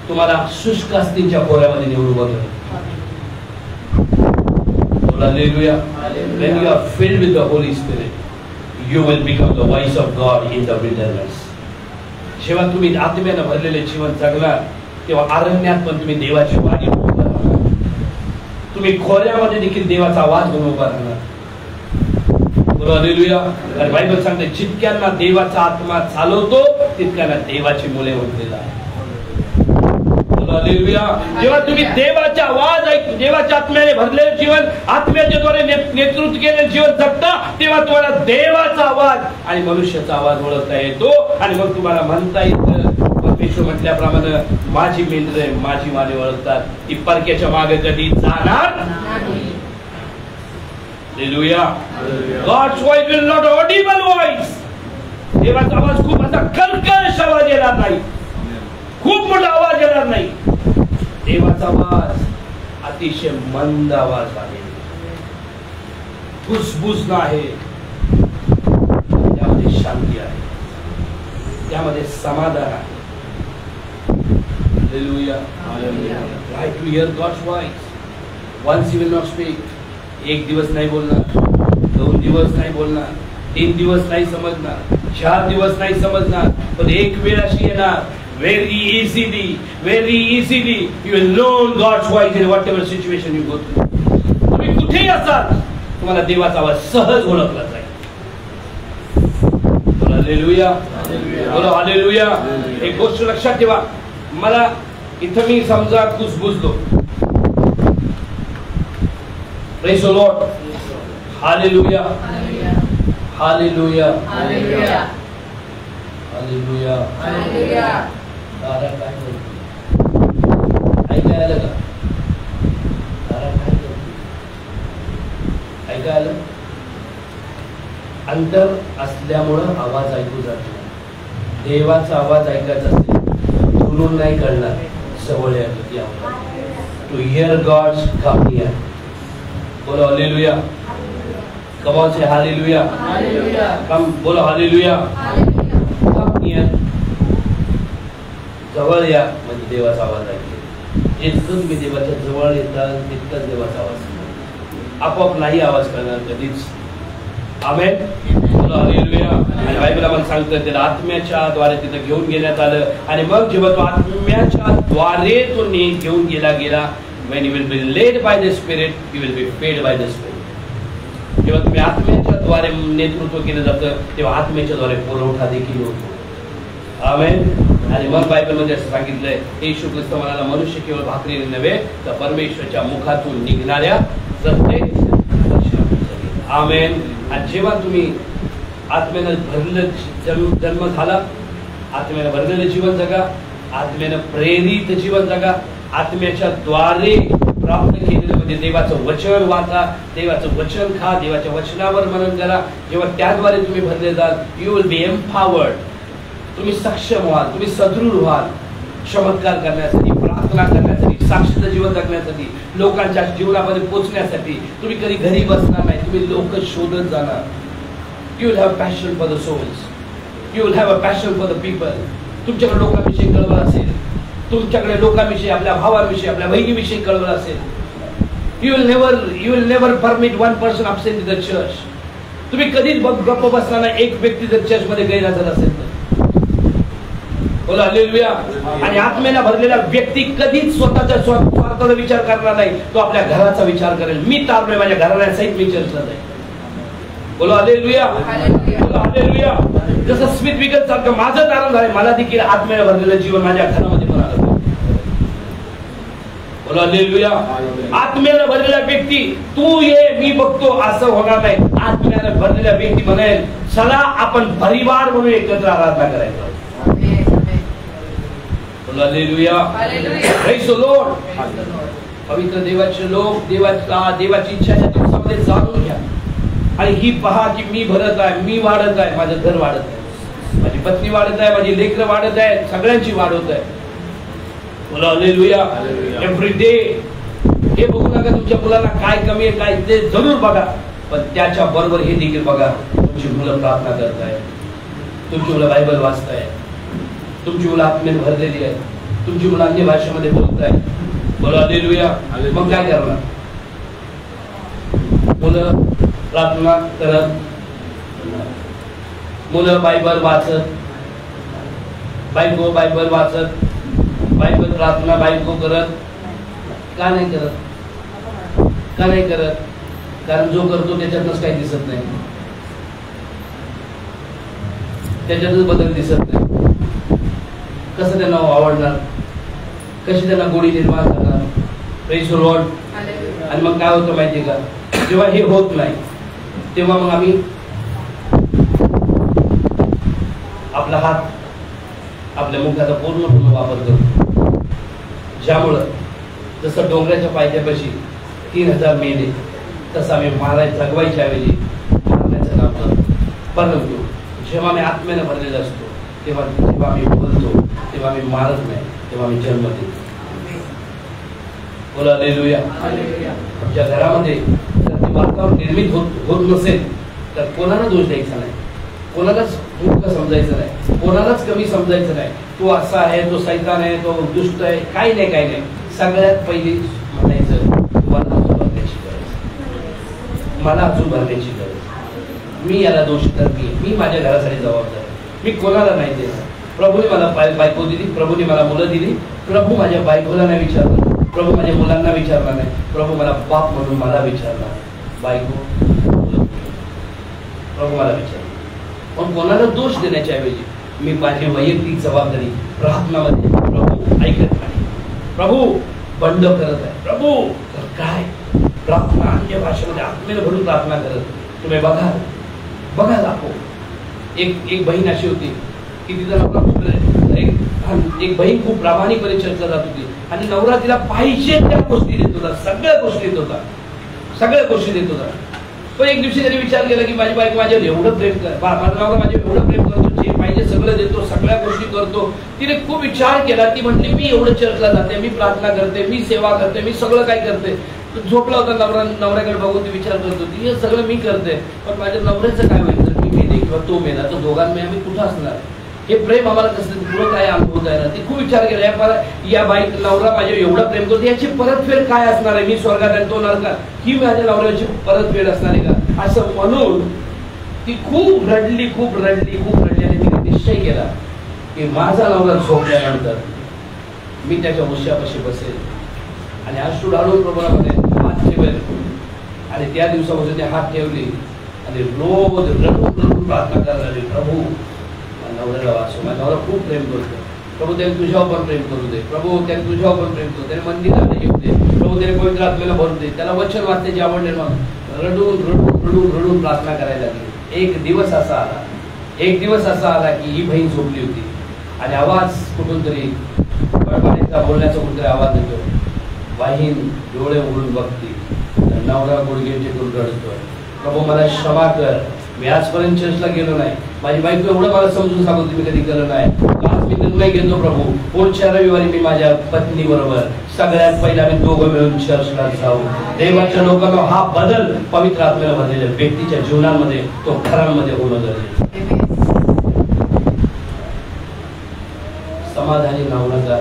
तुम्हाला शुष्क अस्तींच्या खोऱ्यामध्ये निवडून बघेल. Hallelujah. When you are filled with the Holy Spirit, you will become the voice of God in the wilderness. जेव्हा तुम्ही आत्म्यानं भरलेले जीवन जगणार तेव्हा अरण्यात पण तुम्ही देवाची वाणी म्हणून उभा राहणार. तुम्ही खोऱ्यामध्ये देखील देवाचा आवाज म्हणून उभा राहणार. हालेलुया. आणि बायबल सांगते जितक्यांना देवाचा आत्मा चालवतो तितक्यांना देवाची मुले म्हटलेलं आहे. हालेलुया. जेव्हा तुम्ही देवाचा आवाज देवाच्या आत्म्याने भरलेले जीवन, आत्म्याच्या द्वारे नेतृत्व केलेले जीवन जगता तेव्हा तुम्हाला देवाचा आवाज आणि मनुष्याचा आवाज ओळखता येतो. आणि मग तुम्हाला म्हणता येतं परमेश्वर म्हटल्याप्रमाणे माझी मेंढरे माझी वाणी ओळखतात, ती परक्याच्या मागे कधी जाणार नाही. Hallelujah. God's voice will not audible voice. देवाचा आवाज खूप असा कर्कश आवाज येणार नाही, खूप मोठा आवाज येणार नाही. देवाचा आवाज अतिशय मंद आवाज आहे, फुसफुस आहे, त्यामध्ये शांती आहे, त्यामध्ये समाधान आहे. Hallelujah. Right to hear God's voice. Once he will not speak. एक दिवस नाही बोलणार, 2 दिवस नाही बोलणार, 3 दिवस नाही समजणार, 4 दिवस नाही समजणार, पण एक वेळ अशी येणार very easily you will know God's voice in whatever situation you go through. तुम्ही कुठेही असाल तुम्हाला देवाचा आवाज सहज ओळखला जाईल. हालेलुया. बोला हालेलुया. एक गोष्ट लक्षात ठेवा, मला इथं मी समजा कुसबुसलो, Praise the Lord. Hallelujah. Hallelujah. Hallelujah. Hallelujah. Hallelujah. दारा काय बोलतो? ऐकायला आलं का? दारा काय बोलतो? ऐकायला आलं? अंतर असल्यामुळं आवाज ऐकू जातो. देवाचा आवाज ऐकायचा असेल दुरून नाही कळणार, जवळ यावं. To hear God's come near. बोलो hallelujah. Come on, say hallelujah. Hallelujah. Come, बोलो हालेलुया. Hallelujah. Come near. जवळ या म्हणजे देवाचा आवाज ऐकेल. जितकं तुम्ही देवाच्या जवळ येताल तितकाच देवाचा आवाज आपोआप नाही आवाज करणार कधीच. आमेन. बोलो हालेलुया. आणि बायबल आम्हाला सांगतं त्याला आत्म्याच्या द्वारे तिथं घेऊन गेल्यात आलं. आणि मग जेव्हा तो आत्म्याच्या द्वारे तो घेऊन गेला when you will be led by the Spirit, you will be fed by the Spirit. जेव्हा तुम्ही आत्म्याच्या द्वारे नेतृत्व केलं जातं तेव्हा आत्म्याच्या द्वारे पुरवठा देखील होतो. आमेन. आणि मग बायबलमध्ये असं सांगितलंय, येशू ख्रिस्त म्हणाला मनुष्य केवळ भाकरीने नव्हे तर परमेश्वराच्या मुखातून निघणाऱ्या प्रत्येक वचनातून. आमेन. आणि जेव्हा तुम्ही आत्म्यानं भरलेलं जन्म झाला, आत्म्यानं भरलेलं जीवन जगा, आत्म्यानं प्रेरित जीवन जगा, आत्म्याच्या द्वारे प्राप्त केलेलं म्हणजे देवाचं वचन वाचा, देवाचं वचन खा, देवाच्या वचनावर मनन करा. जेव्हा त्याद्वारे तुम्ही भरले जाल, यू विल बी एम्पावर्ड. तुम्ही सक्षम व्हाल, तुम्ही सदृढ व्हाल चमत्कार करण्यासाठी, प्रार्थना करण्यासाठी, साक्षीचं जीवन जगण्यासाठी, लोकांच्या जीवनामध्ये पोहोचण्यासाठी. तुम्ही कधी घरी बसणार नाही, तुम्ही लोक शोधत जाणार. You will have passion for the souls, you will have a passion for the people. तुमच्याकडे लोकांविषयी कळवळ असेल, तुमच्याकडे लोकांविषयी, आपल्या भावांविषयी, आपल्या बहिणीविषयी कळवळ असेल. You will never permit one person absent in the church. तुम्ही कधीच गप्प बसताना एक व्यक्ती जर चर्च मध्ये गैरहजर असेल तर बोला हालेलुया. आणि आत्म्याला भरलेला व्यक्ती कधीच स्वतःच्या स्वार्थाचा विचार करणार नाही, तो आपल्या घराचा विचार करेल. मी तारलोय माझ्या घराण्यासहित मी चर्चा जाईल. बोला हालेलुया. बोला हालेलुया. जसं स्मिथ विगत सारखं माझं तारण झालंय, मला देखील आत्म्याला भरलेलं जीवन माझ्या घरामध्ये पण आलं. हालेलुया. आत्म्याने भरलेला व्यक्ती तू ये मी बघतो असं होणार नाही. आत्म्याने भरलेला व्यक्ती म्हणेल चला आपण परिवार म्हणून एकत्र आराधना करायचं. हालेलुया. Praise the Lord. पवित्र देवाचे लोक देवाची इच्छा या दिवसामध्ये जाणून घ्या आणि ही पहा की मी भरत आहे, मी वाढत आहे, माझं घर वाढत आहे, माझी पत्नी वाढत आहे, माझी लेकरं वाढत आहे, सगळ्यांची वाढ होत आहे. हालेलुया. एव्हरी डे हे बघू नका तुमच्या मुलाला काय कमी आहे काय ते जरूर बघा, पण त्याच्या बरोबर हे देखील बघा तुमची मुलं प्रार्थना करताय, तुमची मुलं बायबल वाचताय, तुमची मुलं आत्म्याने भरलेली आहे, तुमची मुलं अन्य भाषेमध्ये बोलताय. बोला हालेलुया. मग काय करणार? मुलं प्रार्थना करत, मुलं बायबल वाचत, बायको बायबल वाचत, बायबल प्रार्थना बायको करत, का नाही करत? का नाही करत? कारण जो करतो त्याच्यातच काही दिसत नाही, त्याच्यातच बदल दिसत नाही. कसं त्यांना आवडणार, कशी त्यांना गोडी निर्माण करणार? Praise the Lord. आणि मग काय होतं माहितीये का, जेव्हा हे होत नाही तेव्हा मग आम्ही आपला हात आपल्या मुखाचा पूर्ण वापर करतो, ज्यामुळं जसं डोंगराच्या पायथ्यापाशी 3000 मेले तसं आम्ही जगवायच्या ऐवजी मारण्याचं काम करतो. परंतु जेव्हा आम्ही आत्म्याने भरलेला असतो तेव्हा आम्ही बोलतो, तेव्हा आम्ही मारत नाही, तेव्हा आम्ही जन्म देतो. बोला हालेलुया. आमच्या घरामध्ये जर ते वातावरण निर्मित होत नसेल तर कोणाला दोष द्यायचा नाही, कोणालाच मूर्ख समजायचं नाही, कोणालाच कमी समजायचं नाही. तो असा आहे, तो सैतान आहे, तो दुष्ट आहे, काही नाही काही नाही. सगळ्यात पहिली म्हणायचं तुम्हाला अजून भरण्याची गरज, मला अजून भरण्याची गरज. मी याला दोष करते, मी माझ्या घरासाठी जबाबदार, मी कोणाला नाही देणार. प्रभूने मला बायको दिली, प्रभूने मला मुलं दिली, प्रभू माझ्या बायकोला नाही विचारलं, प्रभू माझ्या मुलांना विचारला नाही, प्रभू मला बाप म्हणून मला विचारला, बायको प्रभू मला विचारला. पण कोणाला दोष देण्याच्या ऐवजी मी माझी वैयक्तिक जबाबदारी प्रार्थनामध्ये प्रभू ऐकत नाही, प्रभू बंड करत आहे, प्रभू तर काय प्रार्थना अन्य भाषेमध्ये आत्म्याने भरून प्रार्थना करत. तुम्ही बघा दाखव. एक बहीण अशी होती की तिचा नवरा एक बहीण खूप प्रामाणिकपणे चर्चा जात होती आणि नवरा तिला पाहिजे त्या गोष्टी देत होता, सगळ्या गोष्टी देत होता. पण एक दिवशी त्यांनी विचार केला की माझी बायको माझ्यावर एवढं प्रेम माझा नवरा माझ्यावर एवढं प्रेम करतो, जे पाहिजे सगळं देतो, सगळ्या गोष्टी करतो. तिने खूप विचार केला. ती म्हटली मी एवढं चर्चला जाते, मी प्रार्थना करते, मी सेवा करते, मी सगळं काय करते. झोपला होता नवऱ्याकडे बघून ती विचार करत होती हे सगळं मी करते, पण माझ्या नवऱ्याचं काय होईल जर मी मेले किंवा तो मेला तर दोघांमध्ये आम्ही कुठं असणार? हे प्रेम आम्हाला कसं पुढं काय अनुभव आहे ना. ती खूप विचार केला या बाईक नवरा माझ्या एवढं प्रेम करतो, याची परतफेड काय असणार आहे? मी स्वर्गात आणि तो नरकात, ही माझ्या नवऱ्याची परतफेड असणार आहे का? असं म्हणून ती खूप रडली आणि तिने निश्चय केला की माझा नवरा झोपल्यानंतर मी त्याच्या उश्यापाशी बसेल आणि अश्रू डाळून प्रभूमध्ये हात ठेवेल. आणि त्या दिवसापासून ते हात ठेवले आणि रोज रडून प्रार्थना करायला, प्रभू नवऱ्याला वाचव, माझा नवरा खूप प्रेम करतो, प्रभू त्याने तुझ्यावर पण प्रेम करू दे, प्रभू त्याने तुझ्यावर पण प्रेम करू, त्याने मंदिराला येऊ दे, प्रभू त्याने पवित्र आत्म्याला भरू दे, त्याला वचन वाचण्याची आवड निर्माण. रडून प्रार्थना करायला लागली. एक दिवस असा आला की ही बहीण झोपली होती आणि आवाज कुठून तरी बडबडीचा बोलण्याचा कुठतरी आवाज येतो. बहीण डोळे उघडून बघते, नवरा गुडघ्याचे करून रडतोय, प्रभू मला क्षमा कर, मी आजपर्यंत चर्चला गेलो नाही, माझी बायको एवढं मला समजून सांगतो मी कधी केलं नाही, आज मी निर्णय घेतो प्रभू पुढच्या रविवारी मी माझ्या पत्नी बरोबर सगळ्यात पहिला मी दोघं मिळून चर्चला जाऊ. देवाच्या लोकांना हा बदल पवित्र आत्म्याला भरलेल्या व्यक्तीच्या जीवनामध्ये तो घरांमध्ये होणं गरजेचं. समाधानी राहू नका,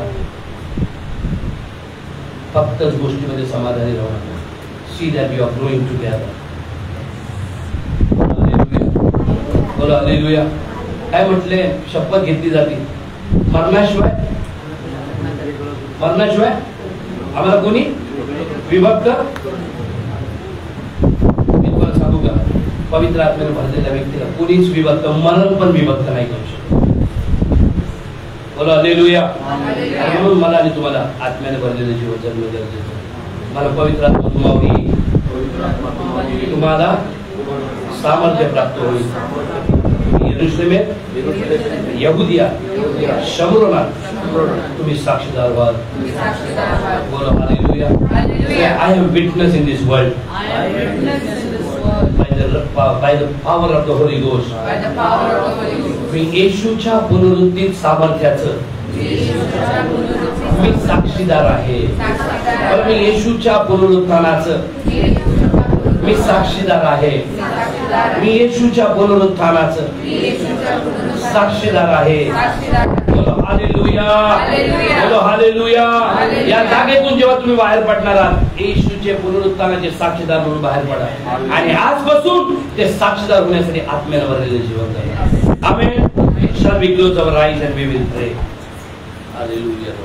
फक्तच गोष्टीमध्ये समाधानी राहू नका. See that you are growing together. बोला हालेलुया. काय म्हटले? शपथ घेतली जाते मरणाशिवाय आम्हाला कोणी विभक्त. मी तुम्हाला सांगू का, पवित्र आत्म्याने भरलेल्या व्यक्तीला कोणीच विभक्त, मरण पण विभक्त नाही करू शकत. बोला हालेलुया. म्हणून मला आणि तुम्हाला आत्म्याने भरलेलं जीवन जगणं गरजेचं आहे. मला पवित्र आत्मा तुम्हावी, तुम्हाला सामर्थ्य प्राप्त होईल. यरूशलेमेत, यहुदिया, शमरोनात तुम्ही साक्षीदार व्हाल. बोला hallelujah. I am witness in this world by the power of the Holy Ghost. मी येशूच्या पुनरुत्थित सामर्थ्याचं मी साक्षीदार आहे. मी येशूच्या पुनरुत्थानाचं मी साक्षीदार आहे. मी येशूच्या पुनरुत्थानाचं साक्षीदार आहे. बोलो हालेलुया. बोलो हालेलुया. या जागेतून जेव्हा तुम्ही बाहेर पडणार आहात, येशूचे पुनरुत्थानाचे साक्षीदार म्हणून बाहेर पडा आणि आजपासून ते साक्षीदार होण्यासाठी आत्म्याने भरलेले जीवन जगा. आमेन. Shall we close our eyes and we will pray. Hallelujah.